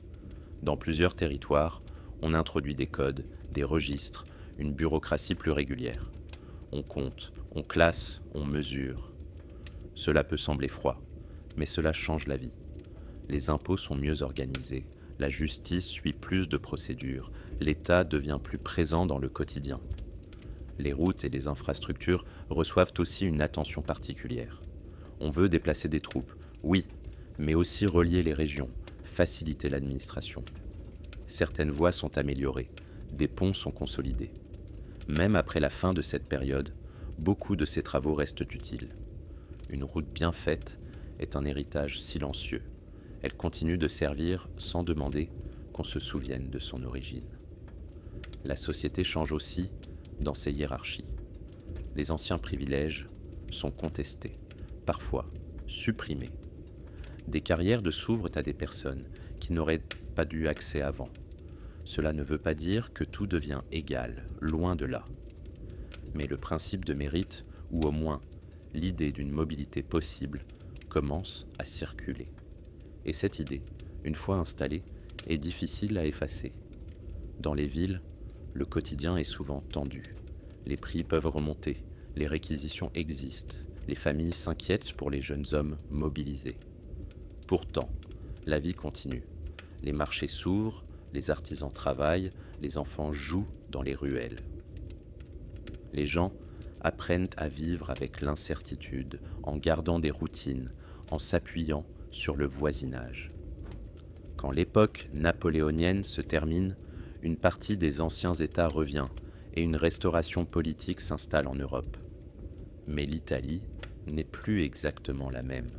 Dans plusieurs territoires, on introduit des codes, des registres, une bureaucratie plus régulière. On compte, on classe, on mesure. Cela peut sembler froid, mais cela change la vie. Les impôts sont mieux organisés, la justice suit plus de procédures, l'État devient plus présent dans le quotidien. Les routes et les infrastructures reçoivent aussi une attention particulière. On veut déplacer des troupes, oui, mais aussi relier les régions, faciliter l'administration. Certaines voies sont améliorées, des ponts sont consolidés. Même après la fin de cette période, beaucoup de ces travaux restent utiles. Une route bien faite est un héritage silencieux. Elle continue de servir sans demander qu'on se souvienne de son origine. La société change aussi dans ses hiérarchies. Les anciens privilèges sont contestés, parfois supprimés. Des carrières s'ouvrent à des personnes qui n'auraient pas eu accès avant. Cela ne veut pas dire que tout devient égal, loin de là. Mais le principe de mérite, ou au moins l'idée d'une mobilité possible, commence à circuler. Et cette idée, une fois installée, est difficile à effacer. Dans les villes, le quotidien est souvent tendu. Les prix peuvent remonter, les réquisitions existent, les familles s'inquiètent pour les jeunes hommes mobilisés. Pourtant, la vie continue. Les marchés s'ouvrent, les artisans travaillent, les enfants jouent dans les ruelles. Les gens apprennent à vivre avec l'incertitude, en gardant des routines, en s'appuyant sur le voisinage. Quand l'époque napoléonienne se termine, une partie des anciens États revient et une restauration politique s'installe en Europe. Mais l'Italie n'est plus exactement la même.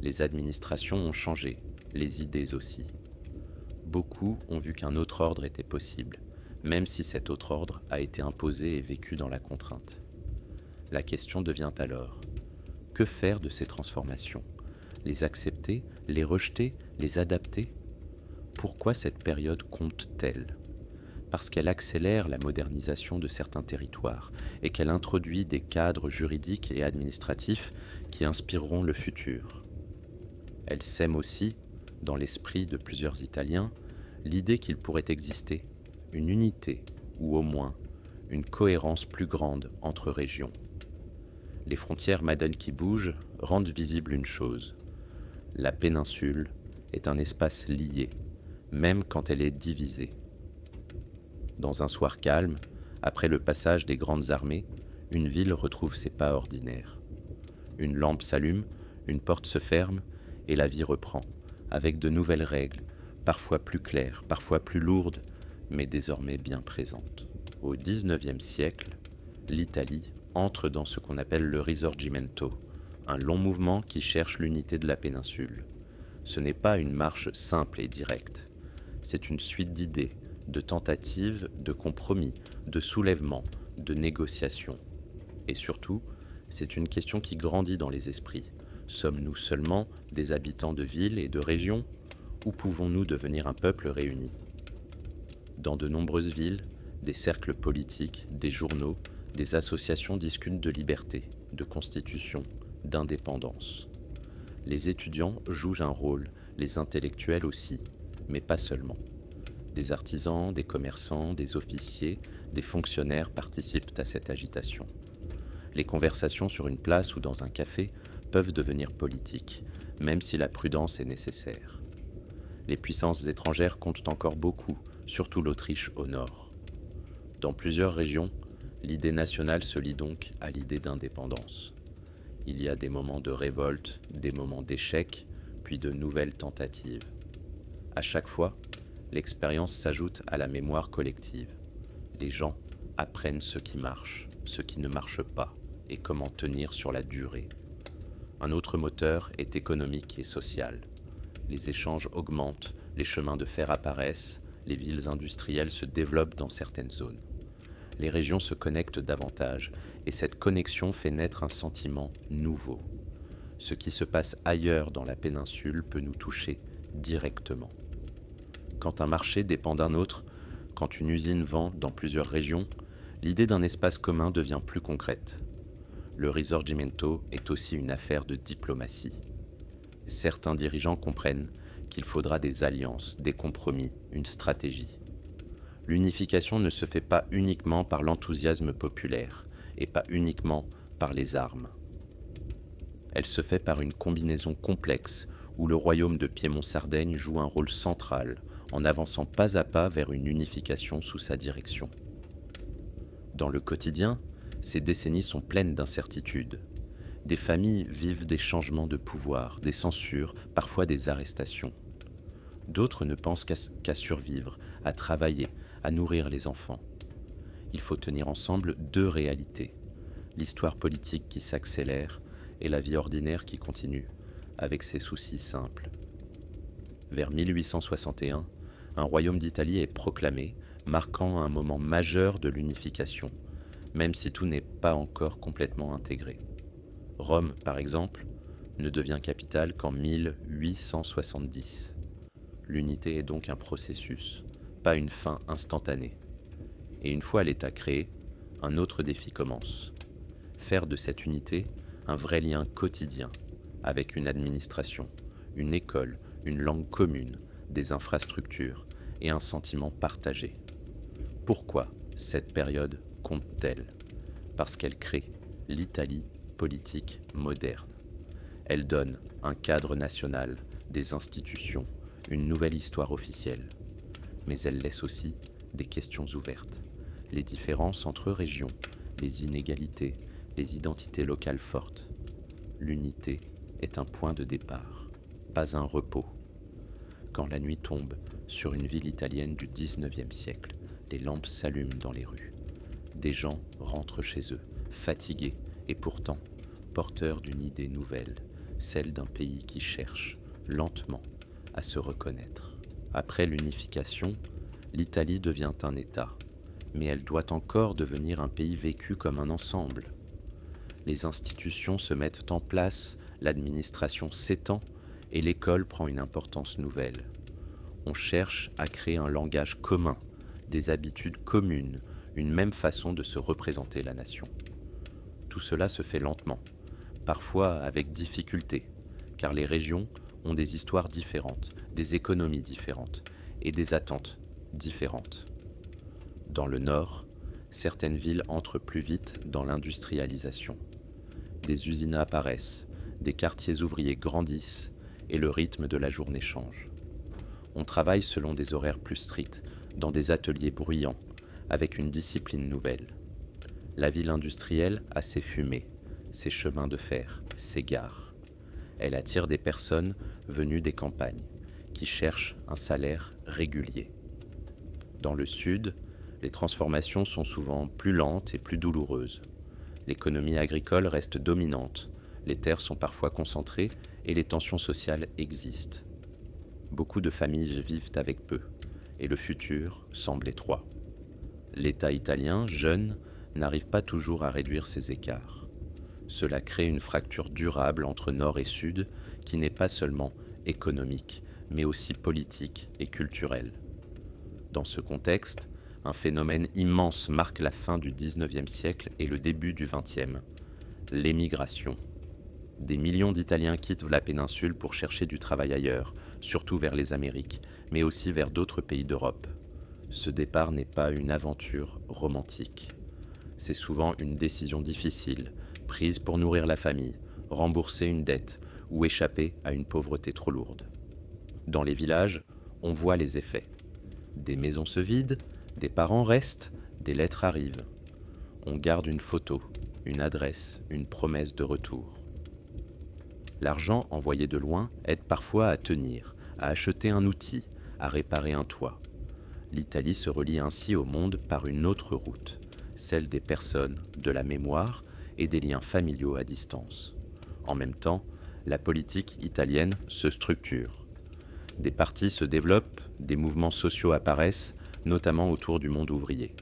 Les administrations ont changé, les idées aussi. Beaucoup ont vu qu'un autre ordre était possible, même si cet autre ordre a été imposé et vécu dans la contrainte. La question devient alors, que faire de ces transformations ? Les accepter, les rejeter, les adapter ? Pourquoi cette période compte-t-elle ? Parce qu'elle accélère la modernisation de certains territoires et qu'elle introduit des cadres juridiques et administratifs qui inspireront le futur. Elle sème aussi, dans l'esprit de plusieurs Italiens, l'idée qu'il pourrait exister une unité, ou au moins une cohérence plus grande entre régions. Les frontières modernes qui bougent rendent visible une chose. La péninsule est un espace lié, même quand elle est divisée. Dans un soir calme, après le passage des grandes armées, une ville retrouve ses pas ordinaires. Une lampe s'allume, une porte se ferme, et la vie reprend, avec de nouvelles règles, parfois plus claires, parfois plus lourdes, mais désormais bien présentes. Au XIXe siècle, l'Italie entre dans ce qu'on appelle le Risorgimento, un long mouvement qui cherche l'unité de la péninsule. Ce n'est pas une marche simple et directe, c'est une suite d'idées, de tentatives, de compromis, de soulèvements, de négociations. Et surtout, c'est une question qui grandit dans les esprits. Sommes-nous seulement des habitants de villes et de régions, ou pouvons-nous devenir un peuple réuni ? Dans de nombreuses villes, des cercles politiques, des journaux, des associations discutent de liberté, de constitution, d'indépendance. Les étudiants jouent un rôle, les intellectuels aussi, mais pas seulement. Des artisans, des commerçants, des officiers, des fonctionnaires participent à cette agitation. Les conversations sur une place ou dans un café peuvent devenir politiques, même si la prudence est nécessaire. Les puissances étrangères comptent encore beaucoup, surtout l'Autriche au nord. Dans plusieurs régions, l'idée nationale se lie donc à l'idée d'indépendance. Il y a des moments de révolte, des moments d'échec, puis de nouvelles tentatives. À chaque fois, l'expérience s'ajoute à la mémoire collective. Les gens apprennent ce qui marche, ce qui ne marche pas, et comment tenir sur la durée. Un autre moteur est économique et social. Les échanges augmentent, les chemins de fer apparaissent, les villes industrielles se développent dans certaines zones. Les régions se connectent davantage, et cette connexion fait naître un sentiment nouveau. Ce qui se passe ailleurs dans la péninsule peut nous toucher directement. Quand un marché dépend d'un autre, quand une usine vend dans plusieurs régions, l'idée d'un espace commun devient plus concrète. Le Risorgimento est aussi une affaire de diplomatie. Certains dirigeants comprennent qu'il faudra des alliances, des compromis, une stratégie. L'unification ne se fait pas uniquement par l'enthousiasme populaire et pas uniquement par les armes. Elle se fait par une combinaison complexe où le royaume de Piémont-Sardaigne joue un rôle central en avançant pas à pas vers une unification sous sa direction. Dans le quotidien, ces décennies sont pleines d'incertitudes. Des familles vivent des changements de pouvoir, des censures, parfois des arrestations. D'autres ne pensent qu'à survivre, à travailler, à nourrir les enfants. Il faut tenir ensemble deux réalités, l'histoire politique qui s'accélère et la vie ordinaire qui continue, avec ses soucis simples. Vers 1861, un royaume d'Italie est proclamé, marquant un moment majeur de l'unification, même si tout n'est pas encore complètement intégré. Rome, par exemple, ne devient capitale qu'en 1870. L'unité est donc un processus, pas une fin instantanée. Et une fois l'État créé, un autre défi commence. Faire de cette unité un vrai lien quotidien, avec une administration, une école, une langue commune, des infrastructures et un sentiment partagé. Pourquoi cette période compte-t-elle ? Parce qu'elle crée l'Italie politique moderne. Elle donne un cadre national, des institutions, une nouvelle histoire officielle. Mais elle laisse aussi des questions ouvertes. Les différences entre régions, les inégalités, les identités locales fortes. L'unité est un point de départ, pas un repos. Quand la nuit tombe sur une ville italienne du XIXe siècle, les lampes s'allument dans les rues. Des gens rentrent chez eux, fatigués et pourtant porteurs d'une idée nouvelle, celle d'un pays qui cherche, lentement, à se reconnaître. Après l'unification, l'Italie devient un État, mais elle doit encore devenir un pays vécu comme un ensemble. Les institutions se mettent en place, l'administration s'étend et l'école prend une importance nouvelle. On cherche à créer un langage commun, des habitudes communes, une même façon de se représenter la nation. Tout cela se fait lentement, parfois avec difficulté, car les régions ont des histoires différentes, des économies différentes et des attentes différentes. Dans le nord, certaines villes entrent plus vite dans l'industrialisation. Des usines apparaissent, des quartiers ouvriers grandissent et le rythme de la journée change. On travaille selon des horaires plus stricts, dans des ateliers bruyants, avec une discipline nouvelle. La ville industrielle a ses fumées, ses chemins de fer, ses gares. Elle attire des personnes venues des campagnes, qui cherchent un salaire régulier. Dans le sud, les transformations sont souvent plus lentes et plus douloureuses. L'économie agricole reste dominante, les terres sont parfois concentrées et les tensions sociales existent. Beaucoup de familles vivent avec peu, et le futur semble étroit. L'État italien, jeune, n'arrive pas toujours à réduire ces écarts. Cela crée une fracture durable entre nord et sud qui n'est pas seulement économique, mais aussi politique et culturelle. Dans ce contexte, un phénomène immense marque la fin du XIXe siècle et le début du XXe, l'émigration. Des millions d'Italiens quittent la péninsule pour chercher du travail ailleurs, surtout vers les Amériques, mais aussi vers d'autres pays d'Europe. Ce départ n'est pas une aventure romantique. C'est souvent une décision difficile, prise pour nourrir la famille, rembourser une dette ou échapper à une pauvreté trop lourde. Dans les villages, on voit les effets. Des maisons se vident, des parents restent, des lettres arrivent. On garde une photo, une adresse, une promesse de retour. L'argent envoyé de loin aide parfois à tenir, à acheter un outil, à réparer un toit. L'Italie se relie ainsi au monde par une autre route, celle des personnes, de la mémoire et des liens familiaux à distance. En même temps, la politique italienne se structure. Des partis se développent, des mouvements sociaux apparaissent, notamment autour du monde ouvrier.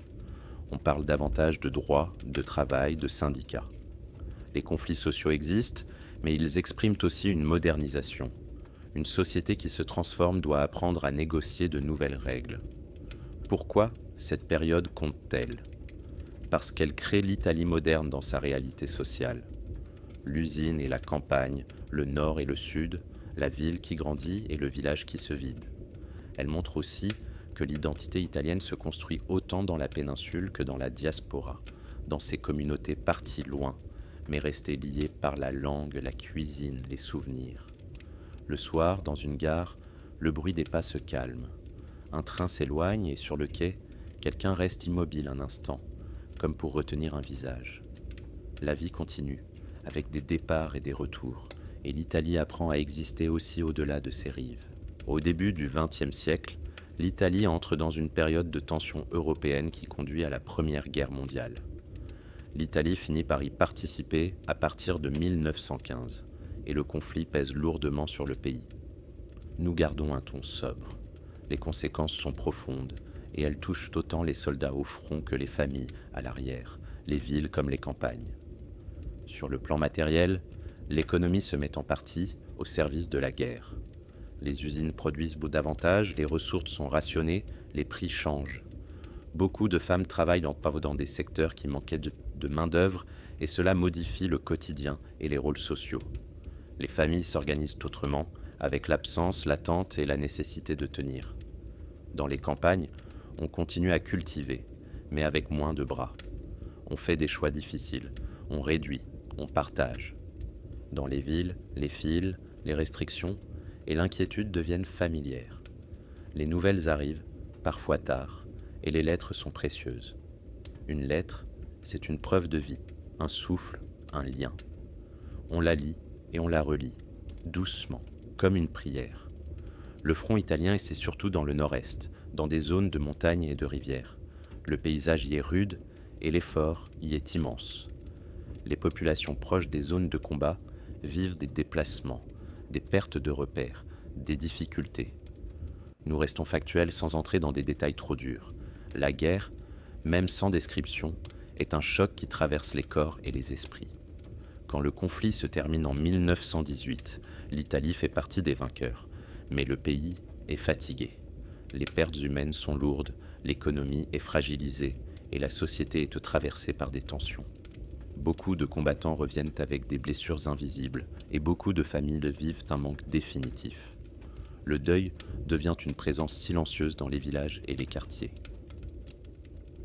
On parle davantage de droits, de travail, de syndicats. Les conflits sociaux existent, mais ils expriment aussi une modernisation. Une société qui se transforme doit apprendre à négocier de nouvelles règles. Pourquoi cette période compte-t-elle ? Parce qu'elle crée l'Italie moderne dans sa réalité sociale. L'usine et la campagne, le nord et le sud, la ville qui grandit et le village qui se vide. Elle montre aussi que l'identité italienne se construit autant dans la péninsule que dans la diaspora, dans ces communautés parties loin, mais restées liées par la langue, la cuisine, les souvenirs. Le soir, dans une gare, le bruit des pas se calme. Un train s'éloigne et sur le quai, quelqu'un reste immobile un instant, comme pour retenir un visage. La vie continue, avec des départs et des retours, et l'Italie apprend à exister aussi au-delà de ses rives. Au début du XXe siècle, l'Italie entre dans une période de tension européenne qui conduit à la Première Guerre mondiale. L'Italie finit par y participer à partir de 1915, et le conflit pèse lourdement sur le pays. Nous gardons un ton sobre. Les conséquences sont profondes, et elles touchent autant les soldats au front que les familles à l'arrière, les villes comme les campagnes. Sur le plan matériel, l'économie se met en partie au service de la guerre. Les usines produisent davantage, les ressources sont rationnées, les prix changent. Beaucoup de femmes travaillent dans des secteurs qui manquaient de main-d'œuvre et cela modifie le quotidien et les rôles sociaux. Les familles s'organisent autrement, avec l'absence, l'attente et la nécessité de tenir. Dans les campagnes, on continue à cultiver, mais avec moins de bras. On fait des choix difficiles, on réduit, on partage. Dans les villes, les fils, les restrictions et l'inquiétude deviennent familières. Les nouvelles arrivent, parfois tard, et les lettres sont précieuses. Une lettre, c'est une preuve de vie, un souffle, un lien. On la lit et on la relit, doucement, comme une prière. Le front italien, c'est surtout dans le nord-est, dans des zones de montagnes et de rivières. Le paysage y est rude et l'effort y est immense. Les populations proches des zones de combat vivent des déplacements, des pertes de repères, des difficultés. Nous restons factuels sans entrer dans des détails trop durs. La guerre, même sans description, est un choc qui traverse les corps et les esprits. Quand le conflit se termine en 1918, l'Italie fait partie des vainqueurs, mais le pays est fatigué. Les pertes humaines sont lourdes, l'économie est fragilisée et la société est traversée par des tensions. Beaucoup de combattants reviennent avec des blessures invisibles et beaucoup de familles vivent un manque définitif. Le deuil devient une présence silencieuse dans les villages et les quartiers.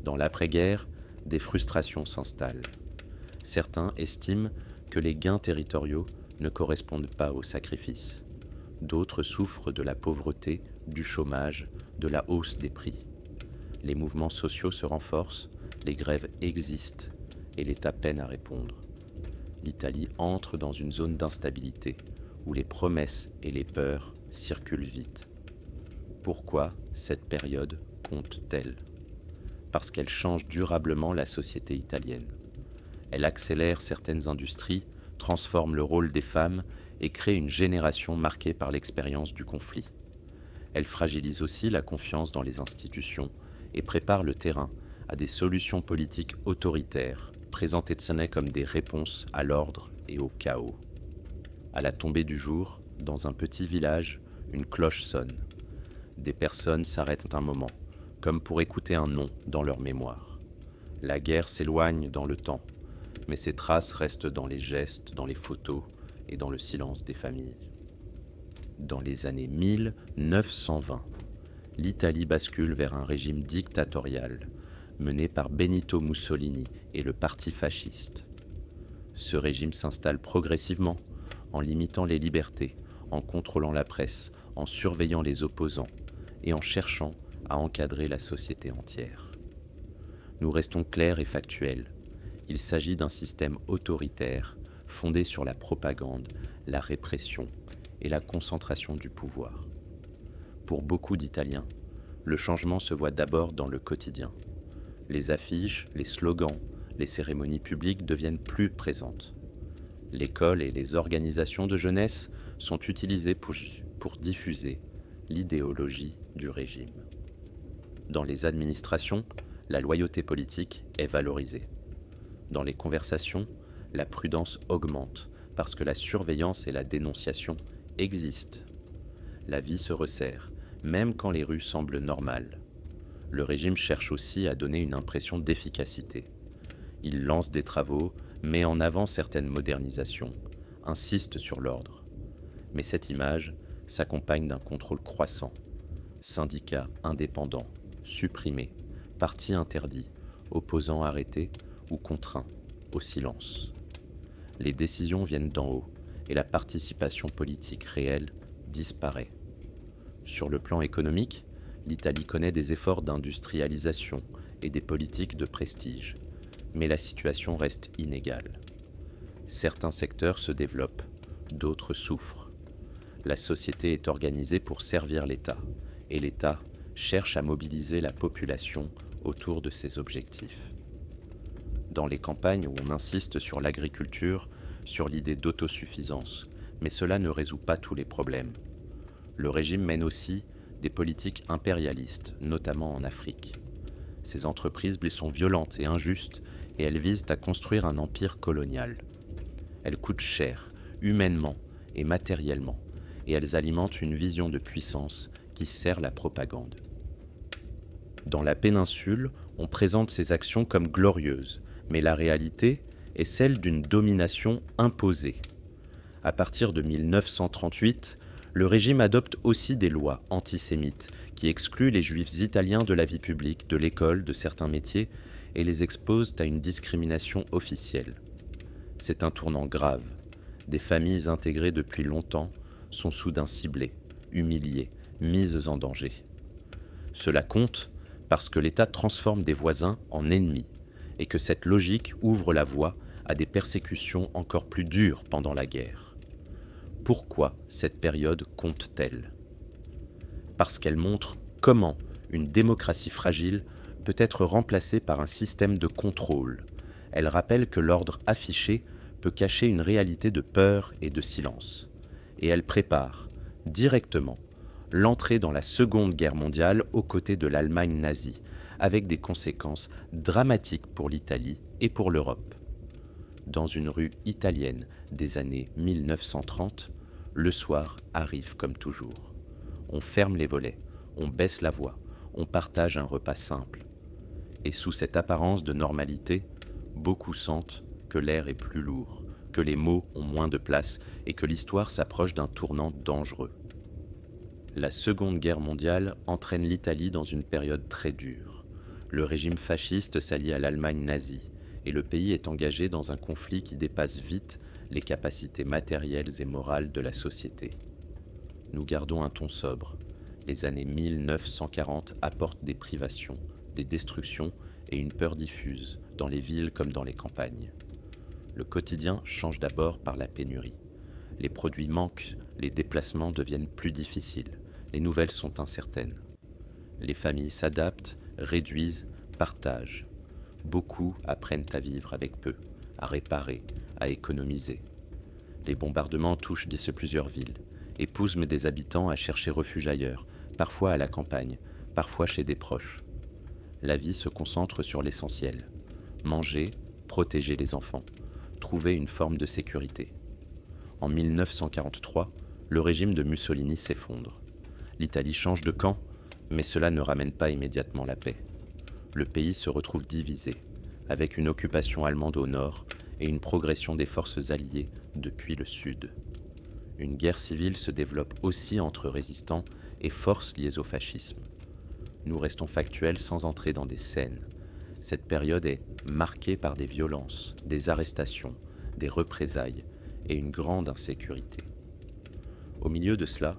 Dans l'après-guerre, des frustrations s'installent. Certains estiment que les gains territoriaux ne correspondent pas aux sacrifices. D'autres souffrent de la pauvreté, du chômage, de la hausse des prix. Les mouvements sociaux se renforcent, les grèves existent et l'État peine à répondre. L'Italie entre dans une zone d'instabilité où les promesses et les peurs circulent vite. Pourquoi cette période compte-t-elle ? Parce qu'elle change durablement la société italienne. Elle accélère certaines industries, transforme le rôle des femmes et crée une génération marquée par l'expérience du conflit. Elle fragilise aussi la confiance dans les institutions et prépare le terrain à des solutions politiques autoritaires, présentées comme des réponses à l'ordre et au chaos. À la tombée du jour, dans un petit village, une cloche sonne. Des personnes s'arrêtent un moment, comme pour écouter un nom dans leur mémoire. La guerre s'éloigne dans le temps, mais ses traces restent dans les gestes, dans les photos et dans le silence des familles. Dans les années 1920, l'Italie bascule vers un régime dictatorial mené par Benito Mussolini et le parti fasciste. Ce régime s'installe progressivement en limitant les libertés, en contrôlant la presse, en surveillant les opposants et en cherchant à encadrer la société entière. Nous restons clairs et factuels. Il s'agit d'un système autoritaire fondé sur la propagande, la répression et la concentration du pouvoir. Pour beaucoup d'Italiens, le changement se voit d'abord dans le quotidien. Les affiches, les slogans, les cérémonies publiques deviennent plus présentes. L'école et les organisations de jeunesse sont utilisées pour diffuser l'idéologie du régime. Dans les administrations, la loyauté politique est valorisée. Dans les conversations, la prudence augmente parce que la surveillance et la dénonciation existent. La vie se resserre, même quand les rues semblent normales. Le régime cherche aussi à donner une impression d'efficacité. Il lance des travaux, met en avant certaines modernisations, insiste sur l'ordre. Mais cette image s'accompagne d'un contrôle croissant. Syndicats indépendants, supprimés, partis interdits, opposants arrêtés ou contraints au silence. Les décisions viennent d'en haut et la participation politique réelle disparaît. Sur le plan économique, l'Italie connaît des efforts d'industrialisation et des politiques de prestige, mais la situation reste inégale. Certains secteurs se développent, d'autres souffrent. La société est organisée pour servir l'État, et l'État cherche à mobiliser la population autour de ses objectifs. Dans les campagnes où on insiste sur l'agriculture, sur l'idée d'autosuffisance, mais cela ne résout pas tous les problèmes. Le régime mène aussi des politiques impérialistes, notamment en Afrique. Ces entreprises sont violentes et injustes, et elles visent à construire un empire colonial. Elles coûtent cher, humainement et matériellement, et elles alimentent une vision de puissance qui sert la propagande. Dans la péninsule, on présente ces actions comme glorieuses, mais la réalité est celle d'une domination imposée. À partir de 1938, le régime adopte aussi des lois antisémites qui excluent les juifs italiens de la vie publique, de l'école, de certains métiers et les exposent à une discrimination officielle. C'est un tournant grave. Des familles intégrées depuis longtemps sont soudain ciblées, humiliées, mises en danger. Cela compte parce que l'État transforme des voisins en ennemis et que cette logique ouvre la voie à des persécutions encore plus dures pendant la guerre. Pourquoi cette période compte-t-elle ? Parce qu'elle montre comment une démocratie fragile peut être remplacée par un système de contrôle. Elle rappelle que l'ordre affiché peut cacher une réalité de peur et de silence. Et elle prépare, directement, l'entrée dans la Seconde Guerre mondiale aux côtés de l'Allemagne nazie, avec des conséquences dramatiques pour l'Italie et pour l'Europe. Dans une rue italienne des années 1930, le soir arrive comme toujours. On ferme les volets, on baisse la voix, on partage un repas simple. Et sous cette apparence de normalité, beaucoup sentent que l'air est plus lourd, que les mots ont moins de place et que l'histoire s'approche d'un tournant dangereux. La Seconde Guerre mondiale entraîne l'Italie dans une période très dure. Le régime fasciste s'allie à l'Allemagne nazie et le pays est engagé dans un conflit qui dépasse vite les capacités matérielles et morales de la société. Nous gardons un ton sobre. Les années 1940 apportent des privations, des destructions et une peur diffuse, dans les villes comme dans les campagnes. Le quotidien change d'abord par la pénurie. Les produits manquent, les déplacements deviennent plus difficiles, les nouvelles sont incertaines. Les familles s'adaptent, réduisent, partagent. Beaucoup apprennent à vivre avec peu, à réparer, à économiser. Les bombardements touchent plusieurs villes et poussent des habitants à chercher refuge ailleurs, parfois à la campagne, parfois chez des proches. La vie se concentre sur l'essentiel. Manger, protéger les enfants, trouver une forme de sécurité. En 1943, le régime de Mussolini s'effondre. L'Italie change de camp, mais cela ne ramène pas immédiatement la paix. Le pays se retrouve divisé, avec une occupation allemande au nord et une progression des forces alliées depuis le sud. Une guerre civile se développe aussi entre résistants et forces liées au fascisme. Nous restons factuels sans entrer dans des scènes. Cette période est marquée par des violences, des arrestations, des représailles et une grande insécurité. Au milieu de cela,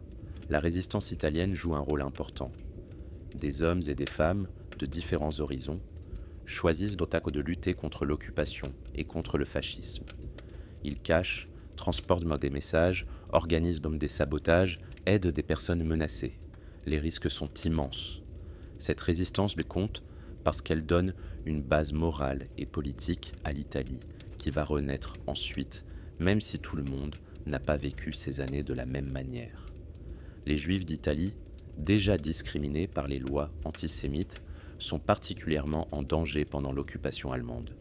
la résistance italienne joue un rôle important. Des hommes et des femmes de différents horizons choisissent de lutter contre l'occupation et contre le fascisme. Ils cachent, transportent des messages, organisent des sabotages, aident des personnes menacées. Les risques sont immenses. Cette résistance compte parce qu'elle donne une base morale et politique à l'Italie, qui va renaître ensuite, même si tout le monde n'a pas vécu ces années de la même manière. Les Juifs d'Italie, déjà discriminés par les lois antisémites, sont particulièrement en danger pendant l'occupation allemande.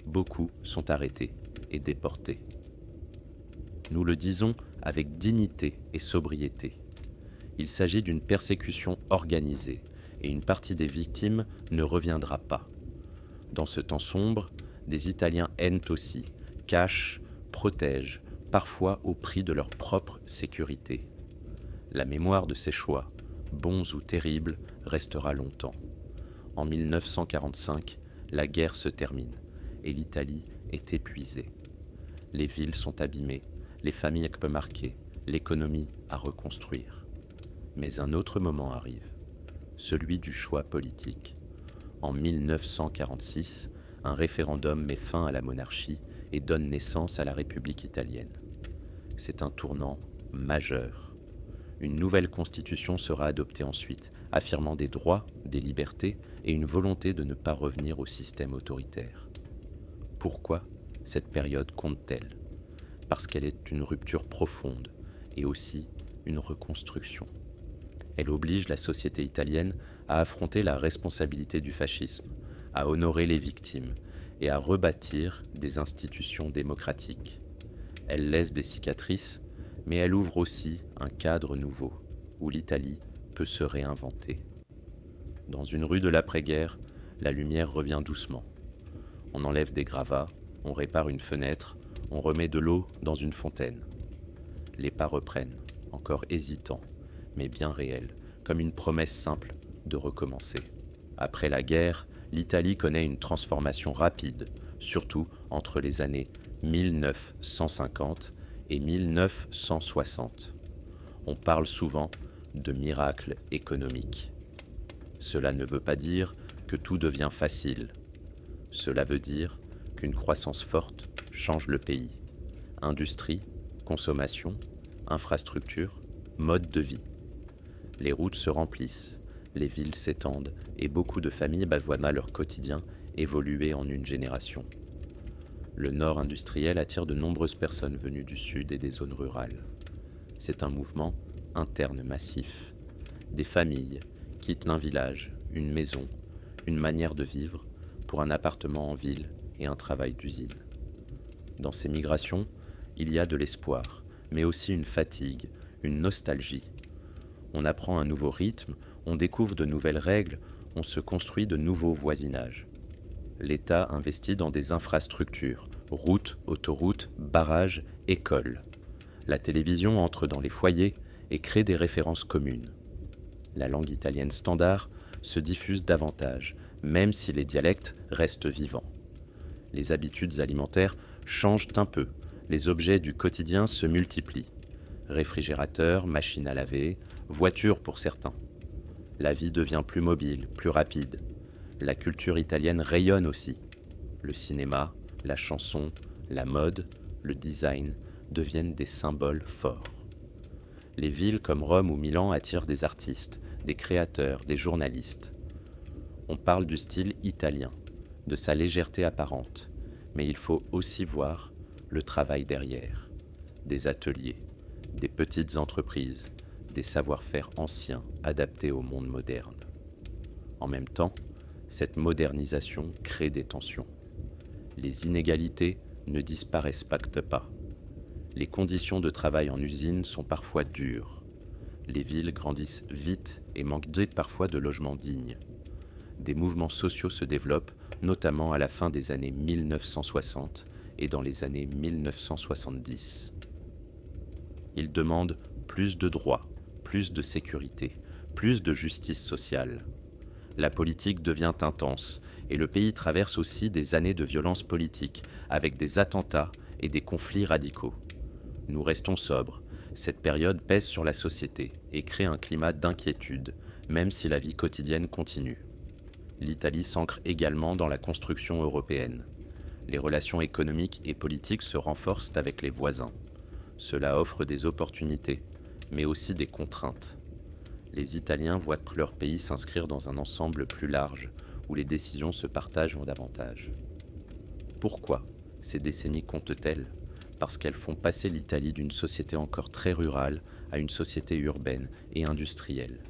Beaucoup sont arrêtés et déportés. Nous le disons avec dignité et sobriété. Il s'agit d'une persécution organisée et une partie des victimes ne reviendra pas. Dans ce temps sombre, des Italiens aiment aussi, cachent, protègent, parfois au prix de leur propre sécurité. La mémoire de ces choix, bons ou terribles, restera longtemps. En 1945, la guerre se termine et l'Italie est épuisée. Les villes sont abîmées, les familles marquées, l'économie à reconstruire. Mais un autre moment arrive, celui du choix politique. En 1946, un référendum met fin à la monarchie et donne naissance à la République italienne. C'est un tournant majeur. Une nouvelle constitution sera adoptée ensuite, affirmant des droits, des libertés et une volonté de ne pas revenir au système autoritaire. Pourquoi cette période compte-t-elle ? Parce qu'elle est une rupture profonde et aussi une reconstruction. Elle oblige la société italienne à affronter la responsabilité du fascisme, à honorer les victimes et à rebâtir des institutions démocratiques. Elle laisse des cicatrices, mais elle ouvre aussi un cadre nouveau, où l'Italie peut se réinventer. Dans une rue de l'après-guerre, la lumière revient doucement. On enlève des gravats, on répare une fenêtre, on remet de l'eau dans une fontaine. Les pas reprennent, encore hésitants, mais bien réels, comme une promesse simple de recommencer. Après la guerre, l'Italie connaît une transformation rapide, surtout entre les années 1950 et 1960. On parle souvent de miracle économique. Cela ne veut pas dire que tout devient facile. Cela veut dire qu'une croissance forte change le pays. Industrie, consommation, infrastructure, mode de vie. Les routes se remplissent, les villes s'étendent et beaucoup de familles voient leur quotidien évoluer en une génération. Le nord industriel attire de nombreuses personnes venues du sud et des zones rurales. C'est un mouvement interne massif. Des familles quittent un village, une maison, une manière de vivre pour un appartement en ville et un travail d'usine. Dans ces migrations, il y a de l'espoir, mais aussi une fatigue, une nostalgie. On apprend un nouveau rythme, on découvre de nouvelles règles, on se construit de nouveaux voisinages. L'État investit dans des infrastructures, routes, autoroutes, barrages, écoles. La télévision entre dans les foyers et crée des références communes. La langue italienne standard se diffuse davantage, même si les dialectes restent vivants. Les habitudes alimentaires changent un peu, les objets du quotidien se multiplient. Réfrigérateur, machine à laver, voiture pour certains. La vie devient plus mobile, plus rapide. La culture italienne rayonne aussi. Le cinéma, la chanson, la mode, le design deviennent des symboles forts. Les villes comme Rome ou Milan attirent des artistes, des créateurs, des journalistes. On parle du style italien, de sa légèreté apparente, mais il faut aussi voir le travail derrière. Des ateliers, des petites entreprises, des savoir-faire anciens adaptés au monde moderne. En même temps, cette modernisation crée des tensions. Les inégalités ne disparaissent pas. Les conditions de travail en usine sont parfois dures. Les villes grandissent vite et manquent parfois de logements dignes. Des mouvements sociaux se développent, notamment à la fin des années 1960 et dans les années 1970. Ils demandent plus de droits, plus de sécurité, plus de justice sociale. La politique devient intense et le pays traverse aussi des années de violence politique avec des attentats et des conflits radicaux. Nous restons sobres. Cette période pèse sur la société et crée un climat d'inquiétude, même si la vie quotidienne continue. L'Italie s'ancre également dans la construction européenne. Les relations économiques et politiques se renforcent avec les voisins. Cela offre des opportunités, mais aussi des contraintes. Les Italiens voient leur pays s'inscrire dans un ensemble plus large, où les décisions se partagent davantage. Pourquoi ces décennies comptent-elles ? Parce qu'elles font passer l'Italie d'une société encore très rurale à une société urbaine et industrielle.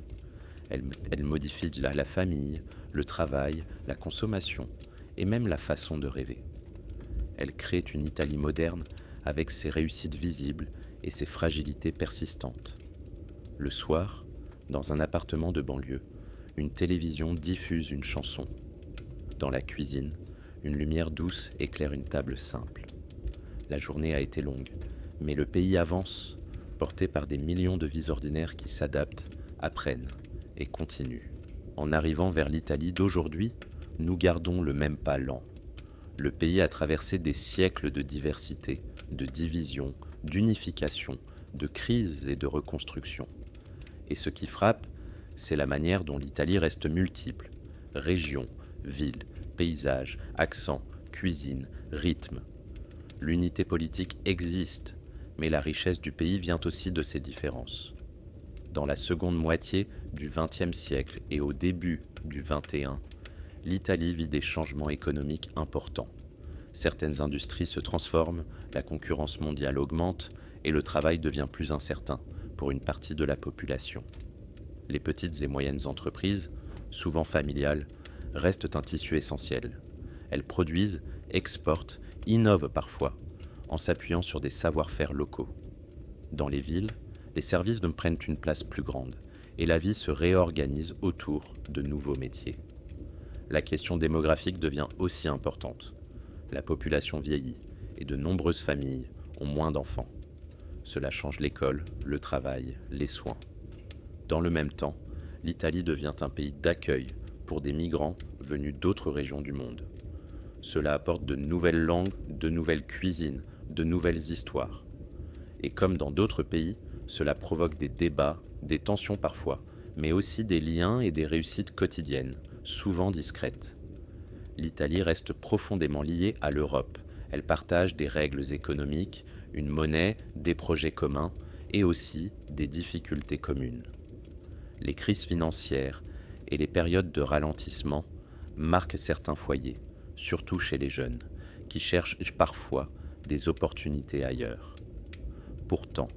Elles modifient la famille, le travail, la consommation et même la façon de rêver. Elles créent une Italie moderne avec ses réussites visibles et ses fragilités persistantes. Le soir, dans un appartement de banlieue, une télévision diffuse une chanson. Dans la cuisine, une lumière douce éclaire une table simple. La journée a été longue, mais le pays avance, porté par des millions de vies ordinaires qui s'adaptent, apprennent et continuent. En arrivant vers l'Italie d'aujourd'hui, nous gardons le même pas lent. Le pays a traversé des siècles de diversité, de division, d'unification, de crise et de reconstruction. Et ce qui frappe, c'est la manière dont l'Italie reste multiple. Régions, villes, paysages, accents, cuisine, rythme. L'unité politique existe, mais la richesse du pays vient aussi de ces différences. Dans la seconde moitié du XXe siècle et au début du XXI, l'Italie vit des changements économiques importants. Certaines industries se transforment, la concurrence mondiale augmente et le travail devient plus incertain pour une partie de la population. Les petites et moyennes entreprises, souvent familiales, restent un tissu essentiel. Elles produisent, exportent, innovent parfois, en s'appuyant sur des savoir-faire locaux. Dans les villes, les services prennent une place plus grande et la vie se réorganise autour de nouveaux métiers. La question démographique devient aussi importante. La population vieillit et de nombreuses familles ont moins d'enfants. Cela change l'école, le travail, les soins. Dans le même temps, l'Italie devient un pays d'accueil pour des migrants venus d'autres régions du monde. Cela apporte de nouvelles langues, de nouvelles cuisines, de nouvelles histoires. Et comme dans d'autres pays, cela provoque des débats, des tensions parfois, mais aussi des liens et des réussites quotidiennes, souvent discrètes. L'Italie reste profondément liée à l'Europe. Elle partage des règles économiques, une monnaie, des projets communs et aussi des difficultés communes. Les crises financières et les périodes de ralentissement marquent certains foyers, surtout chez les jeunes, qui cherchent parfois des opportunités ailleurs. Pourtant,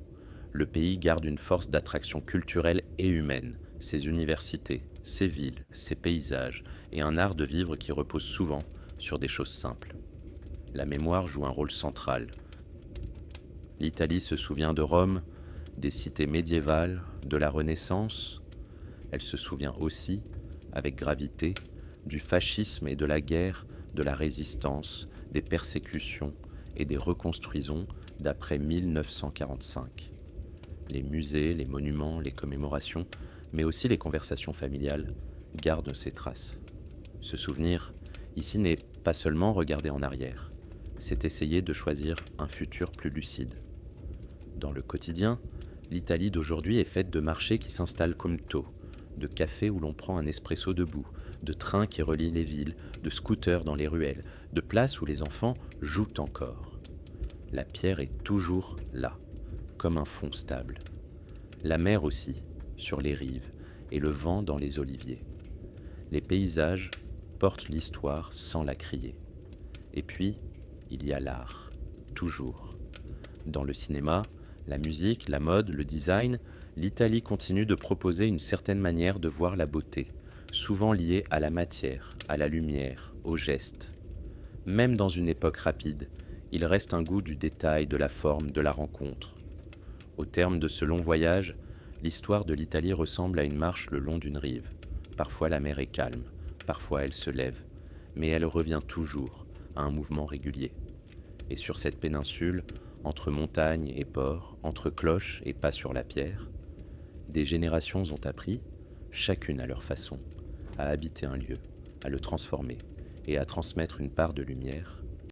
le pays garde une force d'attraction culturelle et humaine, ses universités, ses villes, ses paysages et un art de vivre qui repose souvent sur des choses simples. La mémoire joue un rôle central. L'Italie se souvient de Rome, des cités médiévales, de la Renaissance. Elle se souvient aussi, avec gravité, du fascisme et de la guerre, de la résistance, des persécutions et des reconstruisons d'après 1945. Les musées, les monuments, les commémorations, mais aussi les conversations familiales gardent ces traces. Se souvenir, ici, n'est pas seulement regarder en arrière, c'est essayer de choisir un futur plus lucide. Dans le quotidien, L'Italie d'aujourd'hui est faite de marchés qui s'installent comme tôt, de cafés où l'on prend un espresso debout, de trains qui relient les villes, de scooters dans les ruelles, de places où les enfants jouent encore. La pierre est toujours là, comme un fond stable. La mer aussi, sur les rives, et le vent dans les oliviers. Les paysages portent l'histoire sans la crier. Et puis, il y a l'art, toujours. Dans le cinéma, la musique, la mode, le design, l'Italie continue de proposer une certaine manière de voir la beauté, souvent liée à la matière, à la lumière, au geste. Même dans une époque rapide, il reste un goût du détail, de la forme, de la rencontre. Au terme de ce long voyage, l'histoire de l'Italie ressemble à une marche le long d'une rive. Parfois la mer est calme, parfois elle se lève, mais elle revient toujours à un mouvement régulier. Et sur cette péninsule, entre montagne et port, entre cloches et pas sur la pierre, des générations ont appris, chacune à leur façon, à habiter un lieu, à le transformer et à transmettre une part de lumière